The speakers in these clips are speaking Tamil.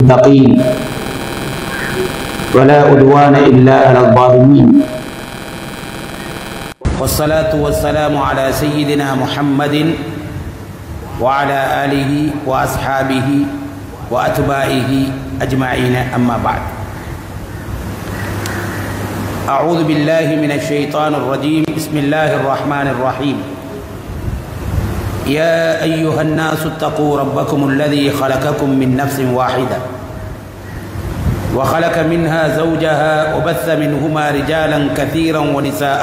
المتقين ولا عدوان إلا على الظالمين والصلاة والسلام على سيدنا محمد وعلى آله وأصحابه وأتباعه أجمعين أما بعد أعوذ بالله من الشيطان الرجيم بسم الله الرحمن الرحيم يا أيها الناس اتقوا ربكم الذي خلقكم من نفس واحدة وخلق منها زوجها وبث منهما رجالا كثيرا ونساء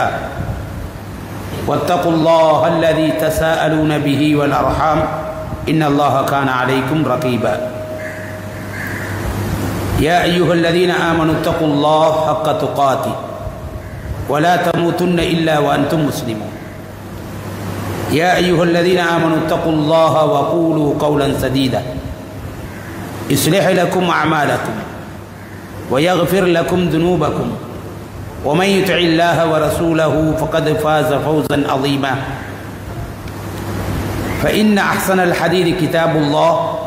واتقوا الله الذي تساءلون به والأرحام إن الله كان عليكم رقيبا يا أيها الذين آمنوا اتقوا الله حق تقاته ولا تموتن إلا وأنتم مسلمون يا أيها الذين آمنوا اتقوا الله وقولوا قولا سديدا يصلح لكم أعمالكم ويغفر لكم ذنوبكم ومن يطع الله ورسوله فقد فاز فوزا عظيما فإن أحسن الحديث كتاب الله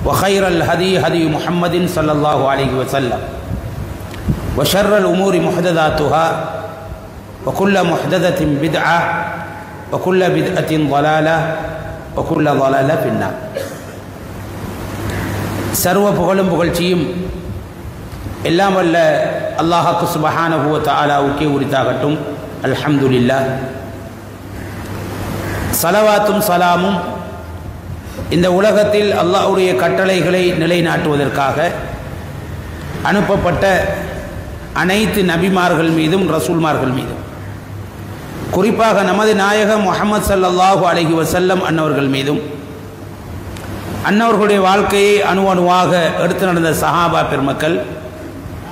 وخير الهدي هدي محمد صلى الله عليه وسلم وشر الأمور محدثاتها وكل محدثة بدعة وكل بدعة ضلالة وكل ضلالة في النار சர்வ புகழும் புகழ்ச்சியும் எல்லாம் வல்ல அல்லாஹ் சுப்ஹானஹு வ தஆலாவுக்கே உரித்தாகட்டும். அல்ஹம்துலில்லாஹ். ஸலவாத்தும் ஸலாமும் இந்த உலகத்தில் அல்லாஹ்வுடைய கட்டளைகளை நிலைநாட்டுவதற்காக அனுப்பப்பட்ட அனைத்து நபிமார்கள் மீதும் ரசூல்மார்கள் மீதும், குறிப்பாக நமது நாயகம் முஹம்மது ஸல்லல்லாஹு அலைஹி வஸல்லம் அன்னவர்கள் மீதும், அன்னவர்களுடைய வாழ்க்கையை அணு அணுவாக எடுத்து நடந்த சஹாபா பெருமக்கள்,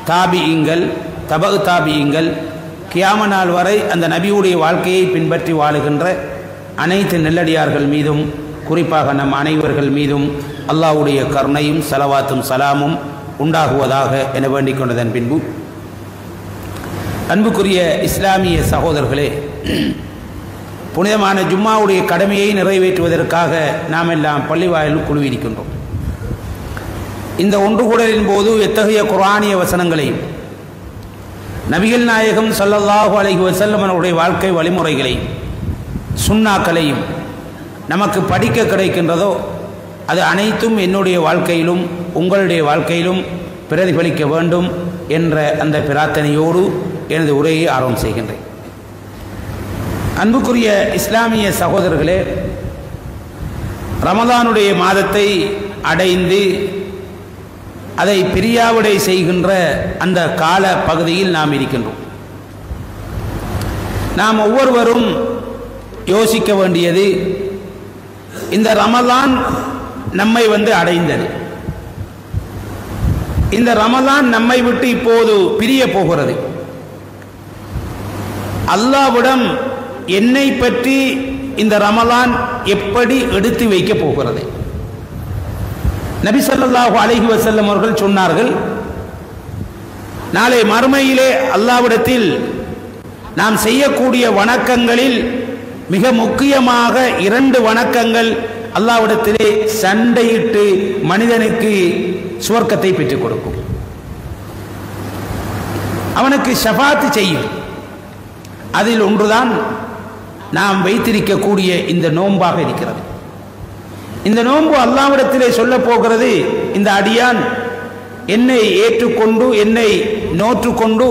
தாபியீங்கள், தபு தாபியீங்கள், கியாம நாள் வரை அந்த நபியுடைய வாழ்க்கையை பின்பற்றி வாழுகின்ற அனைத்து நெல்லடியார்கள் மீதும், குறிப்பாக நம் அனைவர்கள் மீதும் அல்லாஹ்வுடைய கருணையும் ஸலவாத்தும் ஸலாமும் உண்டாகுவதாக என வேண்டிக் கொண்டதன் பின்பு, அன்புக்குரிய இஸ்லாமிய சகோதரர்களே, புனிதமான ஜும்மாவுடைய கடமையை நிறைவேற்றுவதற்காக நாம் எல்லாம் பள்ளிவாயிலில் குழுவியிருக்கின்றோம். இந்த ஒன்று கூடலின் போது எத்தகைய குர்ஆனிய வசனங்களையும் நபிகள் நாயகம் ஸல்லல்லாஹு அலைஹி வஸல்லம் அவர்களுடைய வாழ்க்கை வழிமுறைகளையும் சுன்னாக்களையும் நமக்கு படிக்க கிடைக்கின்றதோ அது அனைத்தும் என்னுடைய வாழ்க்கையிலும் உங்களுடைய வாழ்க்கையிலும் பிரதிபலிக்க வேண்டும் என்ற அந்த பிரார்த்தனையோடு எனது உரையை ஆரம்பம் செய்கின்றேன். அன்புக்குரிய இஸ்லாமிய சகோதரர்களே, ரமலானுடைய மாதத்தை அடைந்து அதை பிரியாவிடை செய்கின்ற அந்த கால பகுதியில் நாம் இருக்கின்றோம். நாம் ஒவ்வொருவரும் யோசிக்க வேண்டியது, இந்த ரமலான் நம்மை அடைந்தது, இந்த ரமலான் நம்மை விட்டு இப்போது பிரிய போகிறது. அல்லாஹ்விடம் என்னை பற்றி இந்த ரமலான் எப்படி எடுத்து வைக்க போகிறது? நபி ஸல்லல்லாஹு அலைஹி வஸல்லம் அவர்கள் சொன்னார்கள், நாளை மறுமையிலே அல்லாஹ்விடத்தில் நாம் செய்யக்கூடிய வணக்கங்களில் மிக முக்கியமாக 2 வணக்கங்கள் அல்லாஹ்விடத்திலே சண்டையிட்டு மனிதனுக்கு சுவர்க்கத்தை பெற்றுக் கொடுக்கும், அவனுக்கு ஷஃபாத் செய்யும். அதில் ஒன்றுதான் நாம் வைத்திருக்கக்கூடிய இந்த நோன்பாக இருக்கிறது. இந்த நோன்பு அல்லாஹ்விடத்திலே சொல்ல போகிறது, இந்த அடியான் என்னை ஏற்றுக்கொண்டு என்னை நோற்றுக்கொண்டு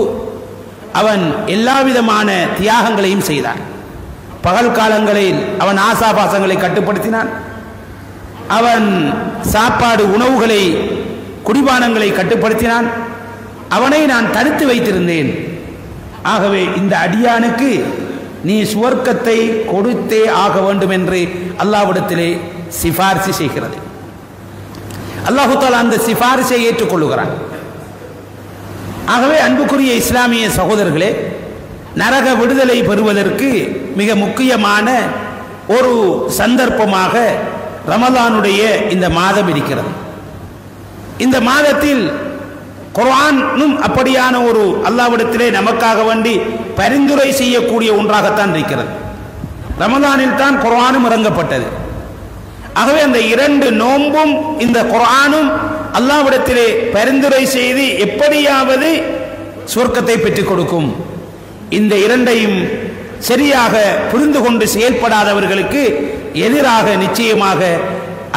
அவன் எல்லா விதமான தியாகங்களையும் செய்தான். பகல் காலங்களில் அவன் ஆசாபாசங்களை கட்டுப்படுத்தினான், அவன் சாப்பாடு உணவுகளை குடிபானங்களை கட்டுப்படுத்தினான், அவனை நான் தடுத்து வைத்திருந்தேன். ஆகவே இந்த அடியானுக்கு நீ சுவர்க்கத்தை கொடுத்தே ஆக வேண்டும் என்று அல்லாஹ்விடத்திலே சிபாரிசு செய்கிறது. அல்லாஹு தஆலா அந்த சிபாரிசை ஏற்றுக்கொள்ளுகிறான். ஆகவே அன்புக்குரிய இஸ்லாமிய சகோதரர்களே, நரக விடுதலை பெறுவதற்கு மிக முக்கியமான ஒரு சந்தர்ப்பமாக ரமலானுடைய இந்த மாதம் இருக்கிறது. இந்த மாதத்தில் குர்ஆனும் அப்படியான ஒரு அல்லாஹ்விடத்திலே நமக்காக வேண்டி பரிந்துரை செய்யக்கூடிய ஒன்றாகத்தான் இருக்கிறது. ரமலானில் தான் குர்ஆனும் இறங்கப்பட்டது. ஆகவே அந்த 2 நோன்பும் இந்த குர்ஆனும் அல்லாஹ்விடத்திலே பரிந்துரை செய்து எப்படியாவது சொர்க்கத்தை பெற்றுக் கொடுக்கும். இந்த இரண்டையும் சரியாக புரிந்து கொண்டு செயல்படாதவர்களுக்கு எதிராக நிச்சயமாக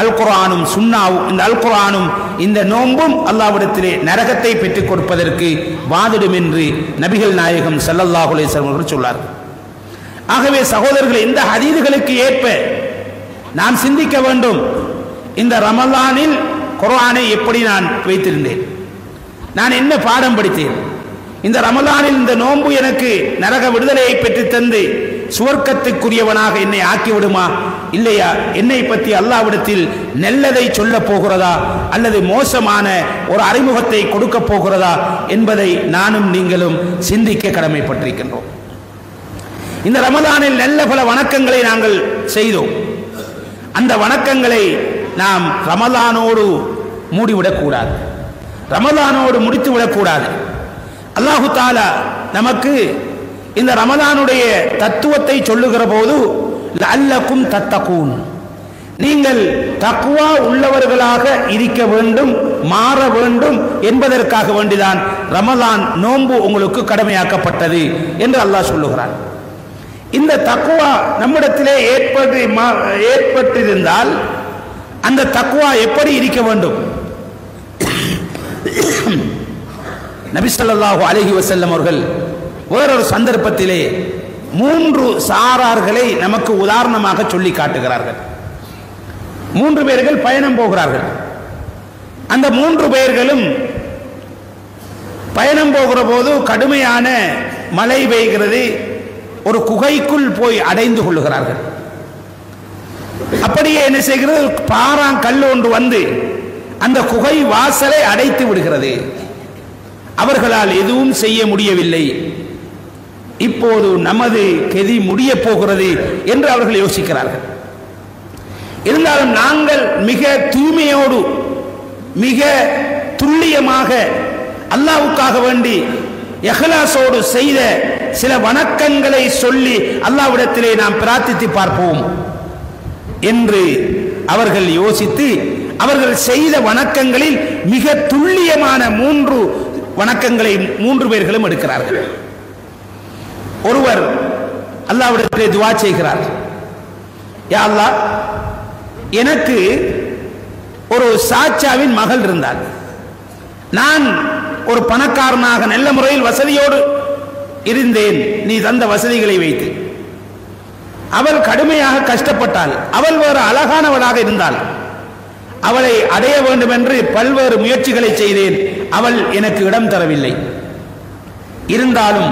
அல் குர்ஆனும் சுன்னாவும், இந்த அல் குர்ஆனும் இந்த நோன்பும் அல்லாஹ்விடத்திலே நரகத்தை பெற்றுக் கொடுப்பதற்கு வாதிடும் என்று நபிகள் நாயகம் ஸல்லல்லாஹு அலைஹி வஸல்லம் அவர்கள் சொன்னார்கள். ஆகவே சகோதரர்களே, இந்த ஹதீதுகளுக்கு ஏற்ப நாம் சிந்திக்க வேண்டும். இந்த ரமலானில் குர்ஆனை எப்படி நான் வைத்திருந்தேன், நான் என்ன பாடம் படித்தேன், இந்த ரமலானில் இந்த நோன்பு எனக்கு நரக விடுதலையை பெற்று தந்து சுவர்க்கத்துக்குரியவனாக என்னை ஆக்கிவிடுமா இல்லையா, என்னை பற்றி அல்லாஹ்விடத்தில் நல்லதை சொல்ல போகிறதா அல்லது மோசமான ஒரு அறிமுகத்தை கொடுக்க போகிறதா என்பதை நானும் நீங்களும் சிந்திக்க கடமைப்பட்டிருக்கின்றோம். இந்த ரமலானில் நல்ல பல வணக்கங்களை நாங்கள் செய்தோம். அந்த வணக்கங்களை நாம் ரமலானோடு மூடிவிடக்கூடாது, ரமலானோடு முடித்துவிடக்கூடாது. அல்லாஹு தாலா நமக்கு இந்த ரமலானுடைய தத்துவத்தை சொல்லுகிற போது லஅல்லக்கும் தத்தகூன், நீங்கள் தக்வா உள்ளவர்களாக இருக்க வேண்டும், மாற வேண்டும் என்பதற்காக வேண்டிதான் ரமலான் நோன்பு உங்களுக்கு கடமையாக்கப்பட்டது என்று அல்லாஹ் சொல்லுகிறான். இந்த தக்வா நம்மிடத்திலே ஏற்பட்டிருந்தால் அந்த தக்வா எப்படி இருக்க வேண்டும்? நபி ஸல்லல்லாஹு அலைஹி வஸல்லம் அவர்கள் வேறொரு சந்தர்ப்பத்திலே 3 சாரார்களை நமக்கு உதாரணமாக சொல்லி காட்டுகிறார்கள். 3 பேர்கள் பயணம் போகிறார்கள். அந்த 3 பேர்களும் பயணம் போகிற போது கடுமையான மழை பெய்கிறது. ஒரு குகைக்குள் போய் அடைந்து கொள்ளுகிறார்கள். அப்படியே என்ன செய்கிறது, பாறாங்கல் ஒன்று வந்து அந்த குகை வாசலை அடைத்து விடுகிறது. அவர்களால் எதுவும் செய்ய முடியவில்லை. இப்போது நமது கெதி முடிய போகிறது என்று அவர்கள் யோசிக்கிறார்கள். இருந்தாலும் நாங்கள் மிக தூய்மையோடு மிக துல்லியமாக அல்லாஹ்வுக்காக வேண்டி இஹ்லாஸோடு செய்த சில வணக்கங்களை சொல்லி அல்லாஹ்விடத்திலே நாம் பிரார்த்தித்து பார்ப்போம் என்று அவர்கள் யோசித்து அவர்கள் செய்த வணக்கங்களில் மிக துல்லியமான 3 வணக்கங்களை 3 பேர்களும் எடுக்கிறார்கள். ஒருவர் அல்லாஹ்விடத்திலே துஆ செய்கிறார், யா அல்லாஹ், எனக்கு ஒரு சாச்சாவின் மகள் இருந்தாள். நான் ஒரு பணக்காரனாக நல்ல முறையில் வசதியோடு இருந்தேன், நீ தந்த வசதிகளை வைத்து. அவள் கடுமையாக கஷ்டப்பட்டாள். அவள் வேறு அழகானவளாக இருந்தாள். அவளை அடைய வேண்டும் என்று பல்வேறு முயற்சிகளை செய்தேன். அவள் எனக்கு இடம் தரவில்லை. இருந்தாலும்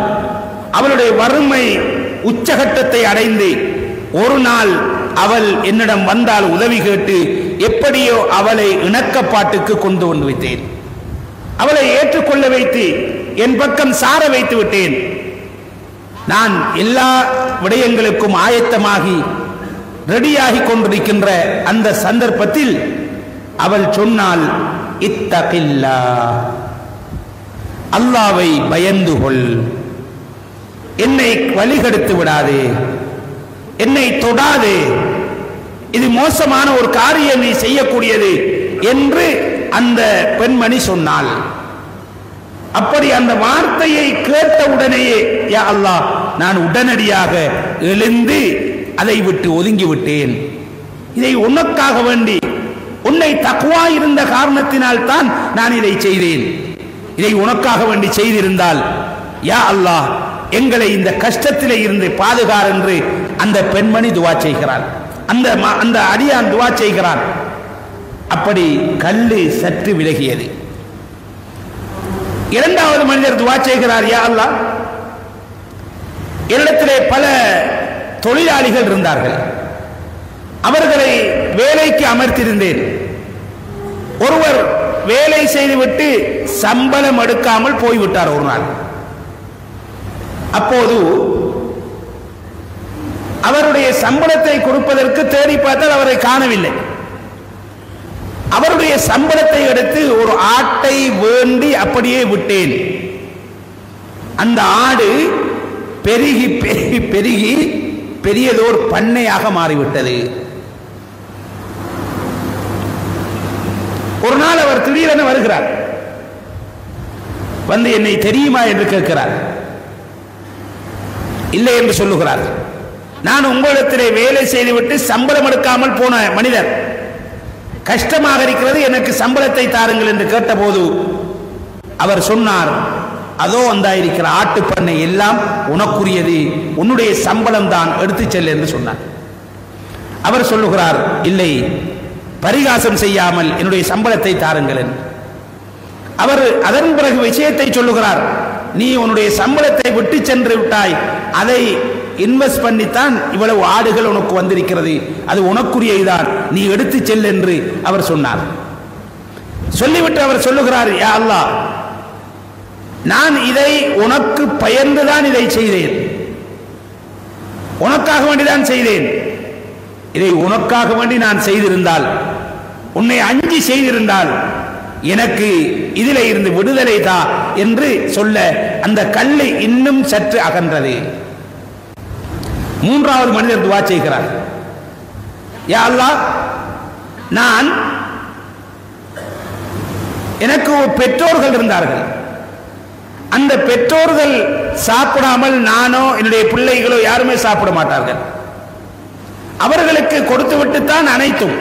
அவளுடைய வறுமை உச்சகட்டத்தை அடைந்து ஒரு நாள் அவள் என்னிடம் வந்தால் உதவி கேட்டு எப்படியோ அவளை இணக்கப்பாட்டுக்கு கொண்டு வந்து வைத்தேன். அவளை ஏற்றுக்கொள்ள வைத்து என் பக்கம் சார வைத்து விட்டேன். நான் எல்லா விடயங்களுக்கும் ஆயத்தமாகி ரெடியாகி கொண்டிருக்கின்ற அந்த சந்தர்ப்பத்தில் அவள் சொன்னால், இத்தகில்லா, அல்லாஹ்வை பயந்து கொள், என்னை வழிகெடுத்து விடாதே, என்னை தொடாதே, இது மோசமான ஒரு காரியம் நீ செய்யக்கூடியது என்று அந்த பெண்மணி சொன்னாள். அப்படி அந்த வார்த்தையை கேட்டவுடனேயே, யா அல்லாஹ், நான் உடனடியாக எழுந்து அதை விட்டு ஒதுங்கி விட்டேன். இதை உனக்காக வேண்டி, உன்னை தக்வா இருந்த காரணத்தினால் தான் நான் இதை செய்தேன். இதை உனக்காக வேண்டி செய்திருந்தால் யா அல்லாஹ் எங்களை இந்த கஷ்டத்திலே இருந்து பாதுகார் என்று அந்த பெண்மணி துஆ செய்கிறாள். அந்த அடியான் துஆ செய்கிறான். அப்படி கல்லு சற்று விலகியது. இரண்டாவது மனிதர் துஆ செய்கிறார், யா அல்லாஹ், என்னிடத்திலே பல தொழிலாளிகள் இருந்தார்கள். அவர்களை வேலைக்கு அமர்த்தியிருந்தேன். ஒருவர் வேலை செய்துவிட்டு சம்பளம் எடுக்காமல் போய்விட்டார் ஒரு நாள். அப்போது அவருடைய சம்பளத்தை கொடுப்பதற்கு தேடி பார்த்தால் அவரை காணவில்லை. அவருடைய சம்பளத்தை எடுத்து ஒரு ஆட்டை வேண்டி அப்படியே விட்டேன். அந்த ஆடு பெருகி பெருகி பெருகி பெரியதோர் பண்ணையாக மாறிவிட்டது. ஒரு நாள் அவர் திடீரென வருகிறார், வந்து என்னை தெரியுமா என்று கேட்கிறார். இல்லை என்று சொல்லுகிறார். நான் உங்களிடத்திலே வேலை செய்துவிட்டு சம்பளம் எடுக்காமல் போன மனிதர், கஷ்டமாக இருக்கிறது, எனக்கு சம்பளத்தை தாருங்கள் என்று கேட்டபோது அவர் சொன்னார், அதோ வந்தாயிருக்கிற ஆட்டு பண்ணை எல்லாம் உனக்குரியது, உன்னுடைய சம்பளம் தான் எடுத்து செல் என்று சொன்னார். அவர் சொல்லுகிறார், இல்லை, பரிகாசம் செய்யாமல் என்னுடைய சம்பளத்தை தாருங்கள். அவர் அதன் பிறகு விஷயத்தை சொல்லுகிறார், நீ உன்னுடைய சம்பளத்தை விட்டு சென்று விட்டாய், அதை இன்வெஸ்ட் பண்ணித்தான் இவ்வளவு ஆடுகள் உனக்கு வந்திருக்கிறது, அது உனக்குரியதுதான், நீ எடுத்து செல் என்று அவர் சொன்னார். சொல்லிவிட்டு அவர் சொல்லுகிறார், யா அல்லாஹ், நான் இதை உனக்கு பயந்துதான் இதை செய்தேன், உனக்காக வேண்டிதான் செய்தேன். இதை உனக்காக வேண்டி நான் செய்திருந்தால், உன்னை அஞ்சி செய்திருந்தால் எனக்கு இதிலே இருந்து விடுதலை தா என்று சொல்ல அந்த கல்லை இன்னும் சற்று அகன்றது. மூன்றாவது மனிதர் துஆ செய்கிறார், யா அல்லாஹ், நான் எனக்கு பெற்றோர்கள் இருந்தார்கள், அந்த பெற்றோர்கள் சாப்பிடாமல் நானோ என்னுடைய பிள்ளைகளோ யாருமே சாப்பிட மாட்டார்கள், அவர்களுக்கு கொடுத்து விட்டுத்தான் அனைத்தும்,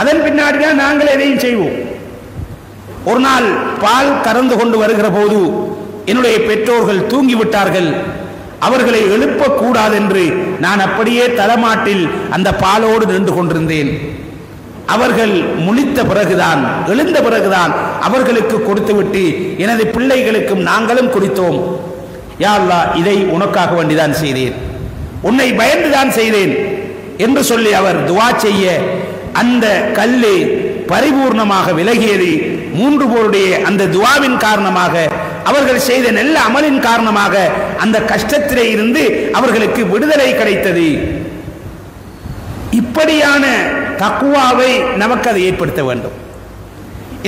அதன் பின்னாடிதான் நாங்கள் எதையும் செய்வோம். ஒரு நாள் பால் கறந்து கொண்டு வருகிற போது என்னுடைய பெற்றோர்கள் தூங்கிவிட்டார்கள், அவர்களை எழுப்பக்கூடாது என்று நான் அப்படியே தலைமாட்டில் அந்த பாலோடு நின்று கொண்டிருந்தேன். அவர்கள் முழித்த பிறகுதான், எழுந்த பிறகுதான் அவர்களுக்கு கொடுத்துவிட்டு எனது பிள்ளைகளுக்கும் நாங்களும் குடித்தோம். யா அல்லாஹ், இதை உனக்காக வேண்டிதான் செய்தேன், உன்னை பயந்துதான் செய்தேன் என்று சொல்லி அவர் துஆ செய்ய அந்த கல்லு பரிபூர்ணமாக விலகியது. மூன்று பேருடைய அந்த துஆவின் காரணமாக, அவர்கள் செய்த நல்ல அமலின் காரணமாக அந்த கஷ்டத்திலே இருந்து அவர்களுக்கு விடுதலை கிடைத்தது. இப்படியான தக்வாவை நமக்கு அதை ஏற்படுத்த வேண்டும்.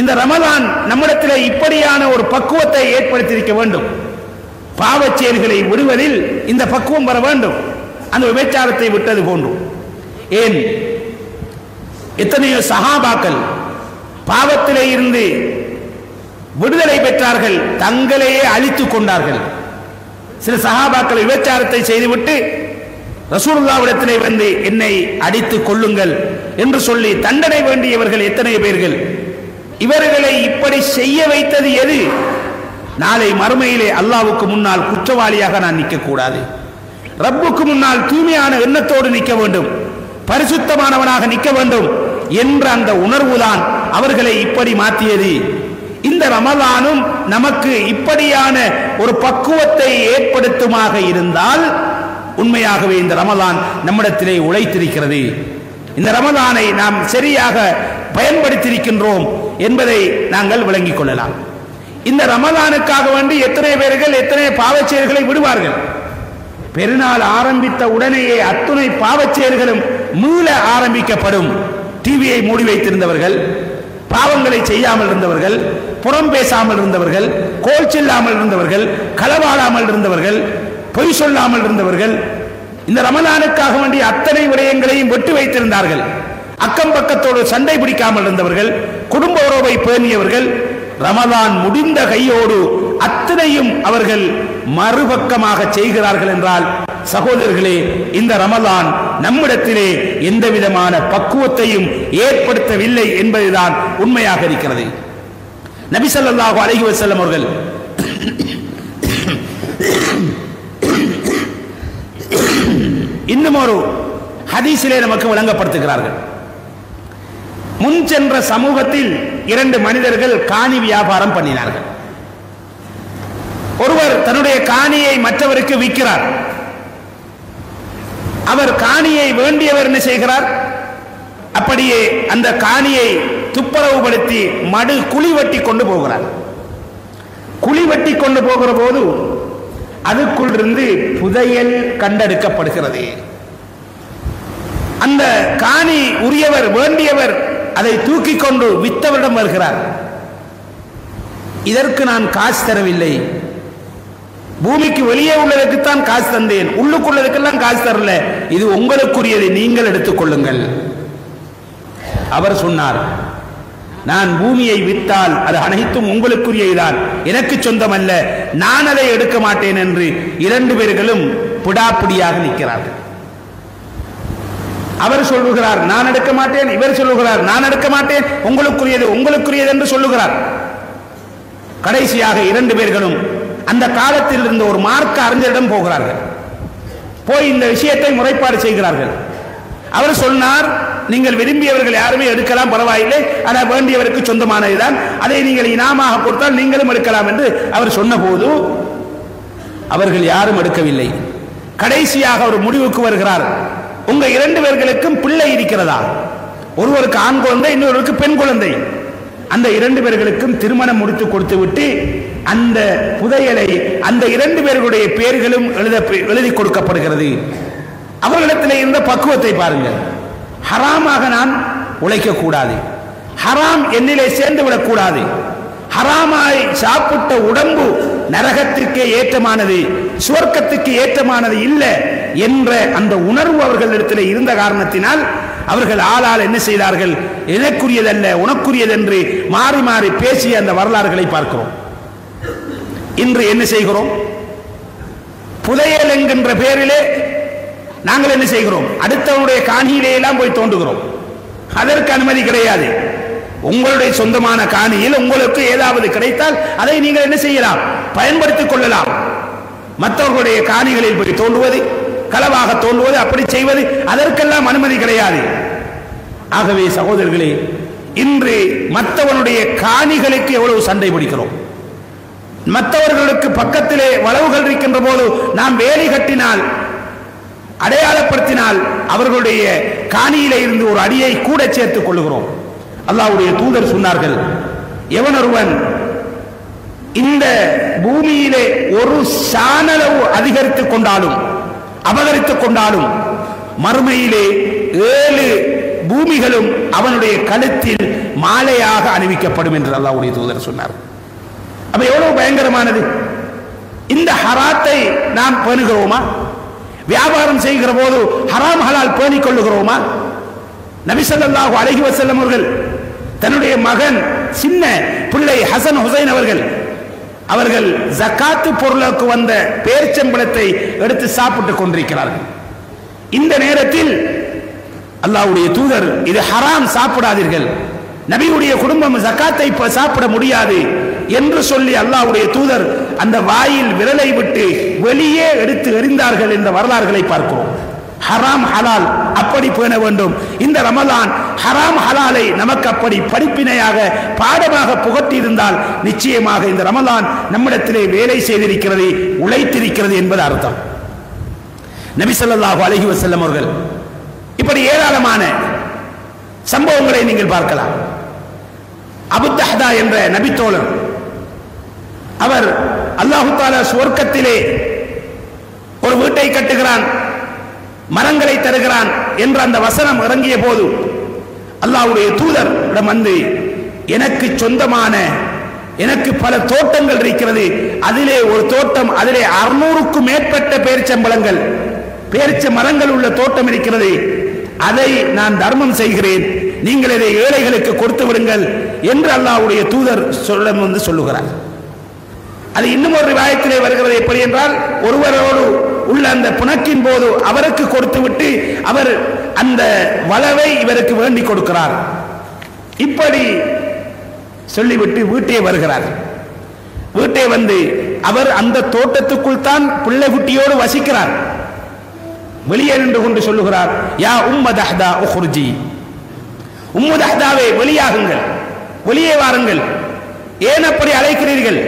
இந்த ரமலான் நம்மிடத்தில் இப்படியான ஒரு பக்குவத்தை ஏற்படுத்தியிருக்க வேண்டும். பாவச் செயல்களை விடுவதில் இந்த பக்குவம் வர வேண்டும். அந்த விபச்சாரத்தை விட்டது போன்று. ஏன் எத்தனையோ சஹாபாக்கள் பாவத்திலே இருந்து விடுதலை பெற்றார்கள், தங்களையே அழித்துக் கொண்டார்கள். சில சஹாபாக்கள் விபச்சாரத்தை செய்துவிட்டு ரசூலுல்லாஹ்விடத்திலே வந்து என்னை அடித்துக் கொள்ளுங்கள் என்று சொல்லி தண்டனை வேண்டியவர்கள் எத்தனை பேர்கள். இவர்களை இப்படி செய்ய வைத்தது எது? நாளை மறுமையிலே அல்லாஹ்வுக்கு முன்னால் குற்றவாளியாக நான் நிற்கக்கூடாது, ரப்புக்கு முன்னால் தூய்மையான எண்ணத்தோடு நிற்க வேண்டும், பரிசுத்தமானவனாக நிற்க வேண்டும் என்ற அந்த உணர்வுதான் அவர்களை இப்படி மாற்றியது. இந்த ரமலானும் நமக்கு இப்படியான ஒரு பக்குவத்தை ஏற்படுத்துமாக இருந்தால் உண்மையாகவே இந்த ரமலான் நம்மிடத்திலே உழைத்திருக்கிறது. இந்த ரமலானை நாம் சரியாக பயன்படுத்தியிருக்கின்றோம் என்பதை நாங்கள் விளங்கிக் கொள்ளலாம். இந்த ரமலானுக்காக வேண்டி எத்தனை பேர்கள் எத்தனை பாவச் செயல்களை விடுவார்கள். பெருநாள் ஆரம்பித்த உடனேயே அத்துணை பாவச் செயல்களும் மீள ஆரம்பிக்கப்படும். டிவியை மூடி வைத்திருந்தவர்கள், பாவங்களை செய்யாமல் இருந்தவர்கள், புறம் பேசாமல் இருந்தவர்கள், கோல் செல்லாமல் இருந்தவர்கள், களவாடாமல் இருந்தவர்கள், பொய் சொல்லாமல் இருந்தவர்கள், இந்த ரமலானுக்காக வேண்டிய அத்தனை விடயங்களையும் விட்டு வைத்திருந்தார்கள். அக்கம் பக்கத்தோடு சண்டை பிடிக்காமல் இருந்தவர்கள், குடும்ப உறவை பேணியவர்கள், ரமலான் முடிந்த கையோடு அத்தனையும் அவர்கள் மறுபக்கமாக செய்கிறார்கள் என்றால் சகோதரர்களே, இந்த ரமலான் நம்மிடத்திலே எந்த விதமான பக்குவத்தையும் ஏற்படுத்தவில்லை என்பதுதான் உண்மையாக இருக்கிறது. நபி ஸல்லல்லாஹு அலைஹி வஸல்லம் அவர்கள் இன்னும் ஒரு ஹதீஸிலே நமக்கு வழங்கப்படுத்துகிறார்கள். முன் சென்ற சமூகத்தில் இரண்டு மனிதர்கள் காணி வியாபாரம் பண்ணினார்கள். ஒருவர் தன்னுடைய காணியை மற்றவருக்கு விற்கிறார். அவர் காணியை வேண்டியவர் என்ன செய்கிறார்? அப்படியே அந்த காணியை துப்புரவுபடுத்தி குழி வெட்டி கொண்டு போகிறார். குழி வெட்டி கொண்டு போகிற போது அதுக்குள் இருந்து புதையல் கண்டெடுக்கப்படுகிறது. அந்த காணி உரியவர் வேண்டியவர் அதை தூக்கி கொண்டு வித்தவரிடம் வருகிறார். இதற்கு நான் காசு தரவில்லை, பூமிக்கு வெளியே உள்ளதுக்குத்தான் காசு தந்தேன், உள்ளுக்குள்ளதுக்கெல்லாம் காசு தரல, இது உங்களுக்குரியதை நீங்கள் எடுத்துக் கொள்ளுங்கள். அவர் சொன்னார், நான் பூமியை விற்றால் அது அனைத்தும் உங்களுக்குரியதுதான், எனக்கு சொந்தமல்ல, நான் அதை எடுக்க மாட்டேன் என்று இரண்டு பேர்களும் பிடாப்பிடியாக நிற்கிறார்கள். அவர் சொல்லுகிறார் நான் எடுக்க மாட்டேன், இவர் சொல்லுகிறார் நான் எடுக்க மாட்டேன், உங்களுக்குரியது உங்களுக்குரியது என்று சொல்லுகிறார். கடைசியாக இரண்டு பேர்களும் அந்த காலத்தில் இருந்த ஒரு மார்க்க அறிஞரிடம் போகிறார்கள். போய் இந்த விஷயத்தை முறைப்பாடு செய்கிறார்கள். அவர் சொன்னார், நீங்கள் விரும்பியவர்கள் யாருமே எடுக்கலாம், பரவாயில்லை, ஆனால் வேண்டியவருக்கு சொந்தமானதுதான், அதை நீங்கள் இனாமாக கொடுத்தால் நீங்களும் எடுக்கலாம் என்று அவர் சொன்ன போது அவர்கள் யாரும் எடுக்கவில்லை. கடைசியாக ஒரு முடிவுக்கு வருகிறார். உங்க இரண்டு பேர்களுக்கும் பிள்ளை இருக்கிறதா? ஒருவருக்கு ஆண் குழந்தை, இன்னொருவருக்கு பெண் குழந்தை. அந்த இரண்டு பேர்களுக்கும் திருமணம் முடித்து கொடுத்து விட்டு அந்த புதையலை அந்த இரண்டு பேர்களுடைய பெயர்களும் எழுதி கொடுக்கப்படுகிறது. அவர்களிடத்தில் இருந்த பக்குவத்தை பாருங்கள். ஹராமாக நான் உழைக்க கூடாது, ஹராம் என்னிலே சேர்ந்து விடக்கூடாது, ஹராமாய் சாப்பிட்ட உடம்பு நரகத்திற்கே ஏற்றமானது, சுவர்க்கத்துக்கு ஏற்றமானது இல்லை என்ற அந்த உணர்வு அவர்களிடத்தில் இருந்த காரணத்தினால் அவர்கள் ஆளால் என்ன செய்தார்கள், எனக்குரியதல்ல உனக்குரியது என்று மாறி மாறி பேசிய அந்த வரலாறுகளை பார்க்கிறோம். இன்று என்ன செய்கிறோம்? புதையல் என்கின்ற பெயரிலே நாங்கள் என்ன செய்கிறோம்? அடுத்தவனுடைய காணியிலே எல்லாம் போய் தோண்டுகிறோம். அதற்கு அனுமதி கிடையாது. உங்களுடைய சொந்தமான காணியில் உங்களுக்கு ஏதாவது கிடைத்தால் அதை நீங்கள் என்ன செய்யலாம்? பயன்படுத்திக் கொள்ளலாம். மற்றவர்களுடைய காணிகளில் போய் தோண்டுவது, களவாக தோண்டுவது, அப்படி செய்வது அதற்கெல்லாம் அனுமதி கிடையாது. ஆகவே சகோதரர்களே, இன்று மற்றவனுடைய காணிகளுக்கு எவ்வளவு சண்டை பிடிக்கிறோம். மற்றவர்களுக்கு பக்கத்திலே வளவுகள் இருக்கின்ற போது நாம் வேலி கட்டினால், அடையாளப்படுத்தினால் அவர்களுடைய காணியிலே இருந்து ஒரு அடியை கூட சேர்த்துக் கொள்ளுகிறோம். அல்லாஹ்வுடைய தூதர் சொன்னார்கள், எவனொருவன் இந்த பூமியிலே ஒரு சாணளவு அதிகரித்துக் கொண்டாலும் அபகரித்துக் கொண்டாலும் மறுமையிலே 7 பூமிகளும் அவனுடைய கழுத்தில் மாலையாக அணிவிக்கப்படும் என்று அல்லாஹ்வுடைய தூதர் சொன்னார். அப்ப எவ்வளவு பயங்கரமானது! இந்த ஹராத்தை நாம் பேணுகிறோமா? வியாபாரம் செய்கிற போது ஹராம் ஹலால் பேணிக் கொள்ளுகிறோமா? நபி ஸல்லல்லாஹு அலைஹி வஸல்லம் அவர்கள் தன்னுடைய மகன் சின்ன பிள்ளை ஹசன் ஹுசைன் அவர்கள் ஜகாத்து பொருளுக்கு வந்த பேரிச்சம்பழத்தை எடுத்து சாப்பிட்டுக் கொண்டிருக்கிறார்கள். இந்த நேரத்தில் அல்லாஹ்வுடைய தூதர், இது ஹராம், சாப்பிடாதீர்கள், நபியுடைய குடும்பம் ஜகாத்தை சாப்பிட முடியாது என்று சொல்லி அல்லாஹ்வுடைய தூதர் அந்த வாயில் விரலை விட்டு வெளியே எடுத்து எறிந்தார்கள் என்ற வரலாறுகளை பார்க்கிறோம். ஹராம் ஹலால் அப்படி பேண வேண்டும். இந்த ரமலான் ஹராம் ஹலாலை நமக்கு அப்படி படிப்பினையாக பாடமாக புகட்டி இருந்தால் நிச்சயமாக இந்த ரமலான் நம்மிடத்திலே வேலை செய்திருக்கிறது, உழைத்திருக்கிறது என்பது அர்த்தம். நபி ஸல்லல்லாஹு அலைஹி வஸல்லம் அவர்கள் இப்படி ஏராளமான சம்பவங்களை நீங்கள் பார்க்கலாம். அபூ தஹ்தா என்ற நபித்தோழர், அவர் அல்லாஹ் தஆலா சுவர்க்கத்திலே ஒரு வீட்டை கட்டுகிறான், மரங்களை தருகிறான் என்ற அந்த வசனம் இறங்கிய போது அல்லாஹ்வுடைய தூதரிடம் வந்து, எனக்கு சொந்தமான, எனக்கு பல தோட்டங்கள் இருக்கிறது, அதிலே ஒரு தோட்டம், அதிலே 600க்கும் மேற்பட்ட பேரிச்ச மரங்கள் உள்ள தோட்டம் இருக்கிறது, அதை நான் தர்மம் செய்கிறேன், நீங்கள் இதை ஏழைகளுக்கு கொடுத்து விடுங்கள் என்று அல்லாஹ்வுடைய தூதர் சொல்லுகிறார். அது இன்னும் ஒரு ரிவாயத்திலே வருகிறது. எப்படி என்றால், ஒருவரோடு உள்ள அந்த புணக்கின் போது அவருக்கு கொடுத்து விட்டு அவர் அந்த வளவை இவருக்கு வேண்டி கொடுக்கிறார். இப்படி சொல்லிவிட்டு வீட்டே வருகிறார். வீட்டே வந்து அவர் அந்த தோட்டத்துக்குள் தான் பிள்ளை குட்டியோடு வசிக்கிறார். வெளியே நின்று கொண்டு சொல்லுகிறார், யா உம்ம தஹ்தா உஹ்ருஜி, உம்மு தஹ்தாவே வெளியாகுங்கள், வெளியே வாருங்கள், ஏன் அப்படி அழைக்கிறீர்கள்?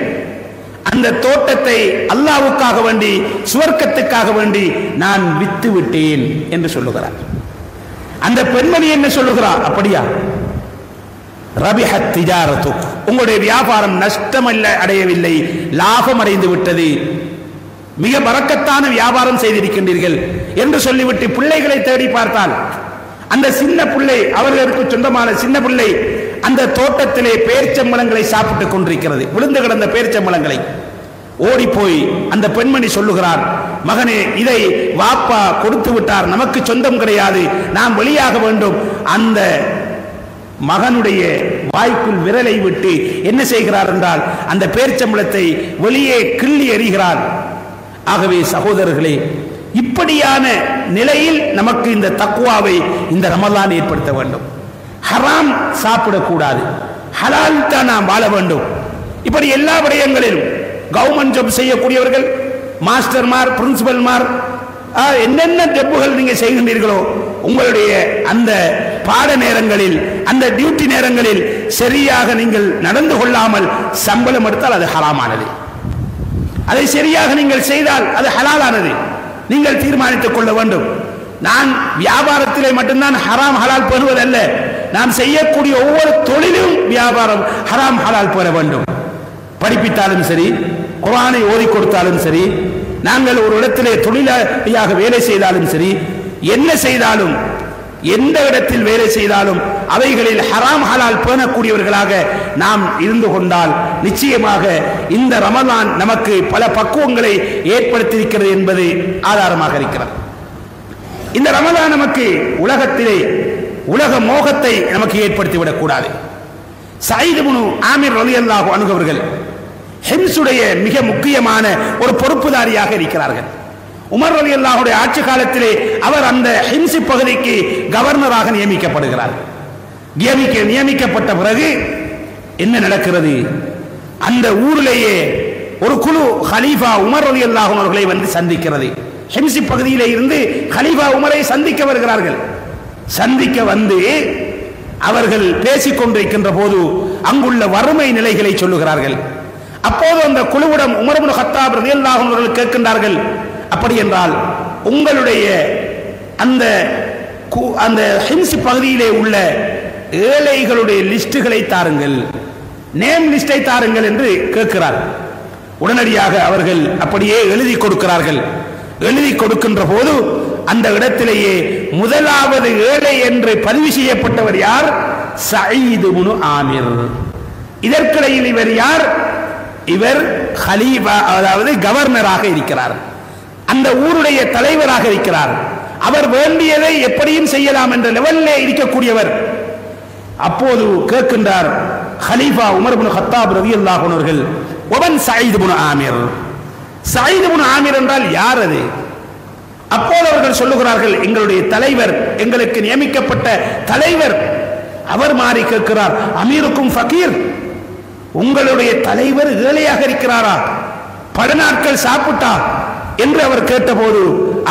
அந்த தோட்டத்தை அல்லாஹ்வுக்காக வேண்டி, சுவர்க்கத்துக்காக வேண்டி நான் வித்து விட்டேன் என்று சொல்லுகிறார். அந்த பெண்மணி என்ன சொல்லுகிறார்? அப்படியா, ரபிஹத் திஜாரத்துக், உங்களுடைய வியாபாரம் நஷ்டம் அடையவில்லை, லாபம் அடைந்து விட்டது, மிக பரக்கத்தான வியாபாரம் செய்திருக்கின்றீர்கள் என்று சொல்லிவிட்டு பிள்ளைகளை தேடி பார்த்தால் அந்த சின்ன பிள்ளை, அவர்களுக்கு சொந்தமான சின்ன பிள்ளை அந்த தோட்டத்திலே பேரிச்சம்பழங்களை சாப்பிட்டுக் கொண்டிருக்கிறது, விழுந்து கிடந்த பேரிச்சம்பழங்களை. ஓடி போய் அந்த பெண்மணி சொல்லுகிறார், மகனே, இதை வாப்பா கொடுத்து விட்டார், நமக்கு சொந்தம் கிடையாது, நாம் வெளியாக வேண்டும். அந்த மகனுடைய வாய்க்குள் விரலை விட்டு என்ன செய்கிறார் என்றால் அந்த பேர்ச்சம்பளத்தை வெளியே கிள்ளி எறிகிறார். ஆகவே சகோதரர்களே, இப்படியான நிலையில் நமக்கு இந்த தக்வாவை இந்த ரமலான் ஏற்படுத்த வேண்டும். ஹராம் சாப்பிடக்கூடாது, ஹலால் தான் நாம் வாழ வேண்டும். இப்படி எல்லா விடயங்களிலும் கவர்மெண்ட் ஜாப் செய்யக்கூடியவர்கள், மாஸ்டர்மார், பிரின்சிபல்மார், என்னென்ன ஜப்புகள் நீங்க செய்கின்றீர்களோ உங்களுடைய அந்த பாட நேரங்களில், அந்த டியூட்டி நேரங்களில் சரியாக நீங்கள் நடந்து கொள்ளாமல் சம்பளம் எடுத்தால் அது ஹராமானது. அதை சரியாக நீங்கள் செய்தால் அது ஹலாலானது. நீங்கள் தீர்மானித்துக் கொள்ள வேண்டும். நான் வியாபாரத்திலே மட்டும்தான் ஹராம் ஹலால் பெறுவதல்ல, நாம் செய்யக்கூடிய ஒவ்வொரு தொழிலும் வியாபாரம் ஹராம் ஹலால் பெற வேண்டும். படிப்பித்தாலும் சரி, குர்ஆனை ஓதி கொடுத்தாலும் சரி, நாங்கள் ஒரு இடத்திலே தொழிலாளியாக வேலை செய்தாலும் சரி, என்ன செய்தாலும், எந்த இடத்தில் வேலை செய்தாலும் அவைகளில் ஹராம் ஹலால் பேணக்கூடியவர்களாக நாம் இருந்து கொண்டால் நிச்சயமாக இந்த ரமலான் நமக்கு பல பக்குவங்களை ஏற்படுத்தியிருக்கிறது என்பது ஆதாரமாக இருக்கிறது. இந்த ரமலான் நமக்கு உலகத்திலே உலக மோகத்தை நமக்கு ஏற்படுத்திவிடக் கூடாது. சயீத் இப்னு ஆமிர் ரலியல்லாஹு அன்ஹு அவர்கள் ஹிம்ஸுடைய மிக முக்கியமான ஒரு பொறுப்புதாரியாக இருக்கிறார்கள். உமர் ரலியல்லாஹுடைய ஆட்சி காலத்திலே அவர் அந்த ஹிம்ஸ் பகுதிக்கு கவர்னராக நியமிக்கப்படுகிறார். நியமிக்கப்பட்ட பிறகு என்ன நடக்கிறது? அந்த ஊரிலேயே ஒரு குழு ஹலீஃபா உமர் ரலியல்லாஹு அவர்களை வந்து சந்திக்கிறது. ஹிம்ஸ் பகுதியிலே இருந்து ஹலீஃபா உமரை சந்திக்க வருகிறார்கள். சந்திக்க வந்து அவர்கள் பேசிக் கொண்டிருக்கின்ற போது அங்குள்ள வறுமை நிலைகளை சொல்லுகிறார்கள். அப்போது அந்த குழுவிடம் உமர் இப்னு கத்தாப் ரலியல்லாஹு அன்ஹு அவர்கள் கேட்கின்றார்கள், அப்படி என்றால் உங்களுடைய அந்த ஹிம்ஸ் பகுதியிலே உள்ள ஏழைகளுடைய லிஸ்டுகளை தாருங்கள், நேம் லிஸ்டை தாருங்கள் என்று கேட்கிறார். உடனடியாக அவர்கள் அப்படியே எழுதி கொடுக்கிறார்கள். எழுதி கொடுக்கின்ற போது அந்த இடத்திலேயே முதலாவது ஏழை என்று பதிவு செய்யப்பட்டவர் யார்? சயீத் இப்னு ஆமிர். இதற்கிடையில் இவர் யார்? இவர் ஹலீஃபா, அதாவது கவர்னராக இருக்கிறார், அந்த ஊருடைய தலைவராக இருக்கிறார். அவர் வேண்டியதை எப்படியும் செய்யலாம் என்ற லெவலிலே இருக்கக்கூடியவர். அப்போது கேட்கின்றார் ஹலீஃபா உமர் இப்னு கத்தாப் ரலியல்லாஹு அன்ஹு அவர்கள், ஒபன் சயீத் இப்னு ஆமிர். சயீத் இப்னு ஆமிர் என்றால் யார் அது? அப்போது அவர்கள் சொல்லுகிறார்கள், எங்களுடைய தலைவர், எங்களுக்கு நியமிக்கப்பட்ட தலைவர். அவர் மாறி கேட்கிறார், அமீருக்கும் ஃபகீர், உங்களுடைய தலைவர் ஏழையாக இருக்கிறாரா? பல நாட்கள் சாப்பிட்டா என்று அவர் கேட்டபோது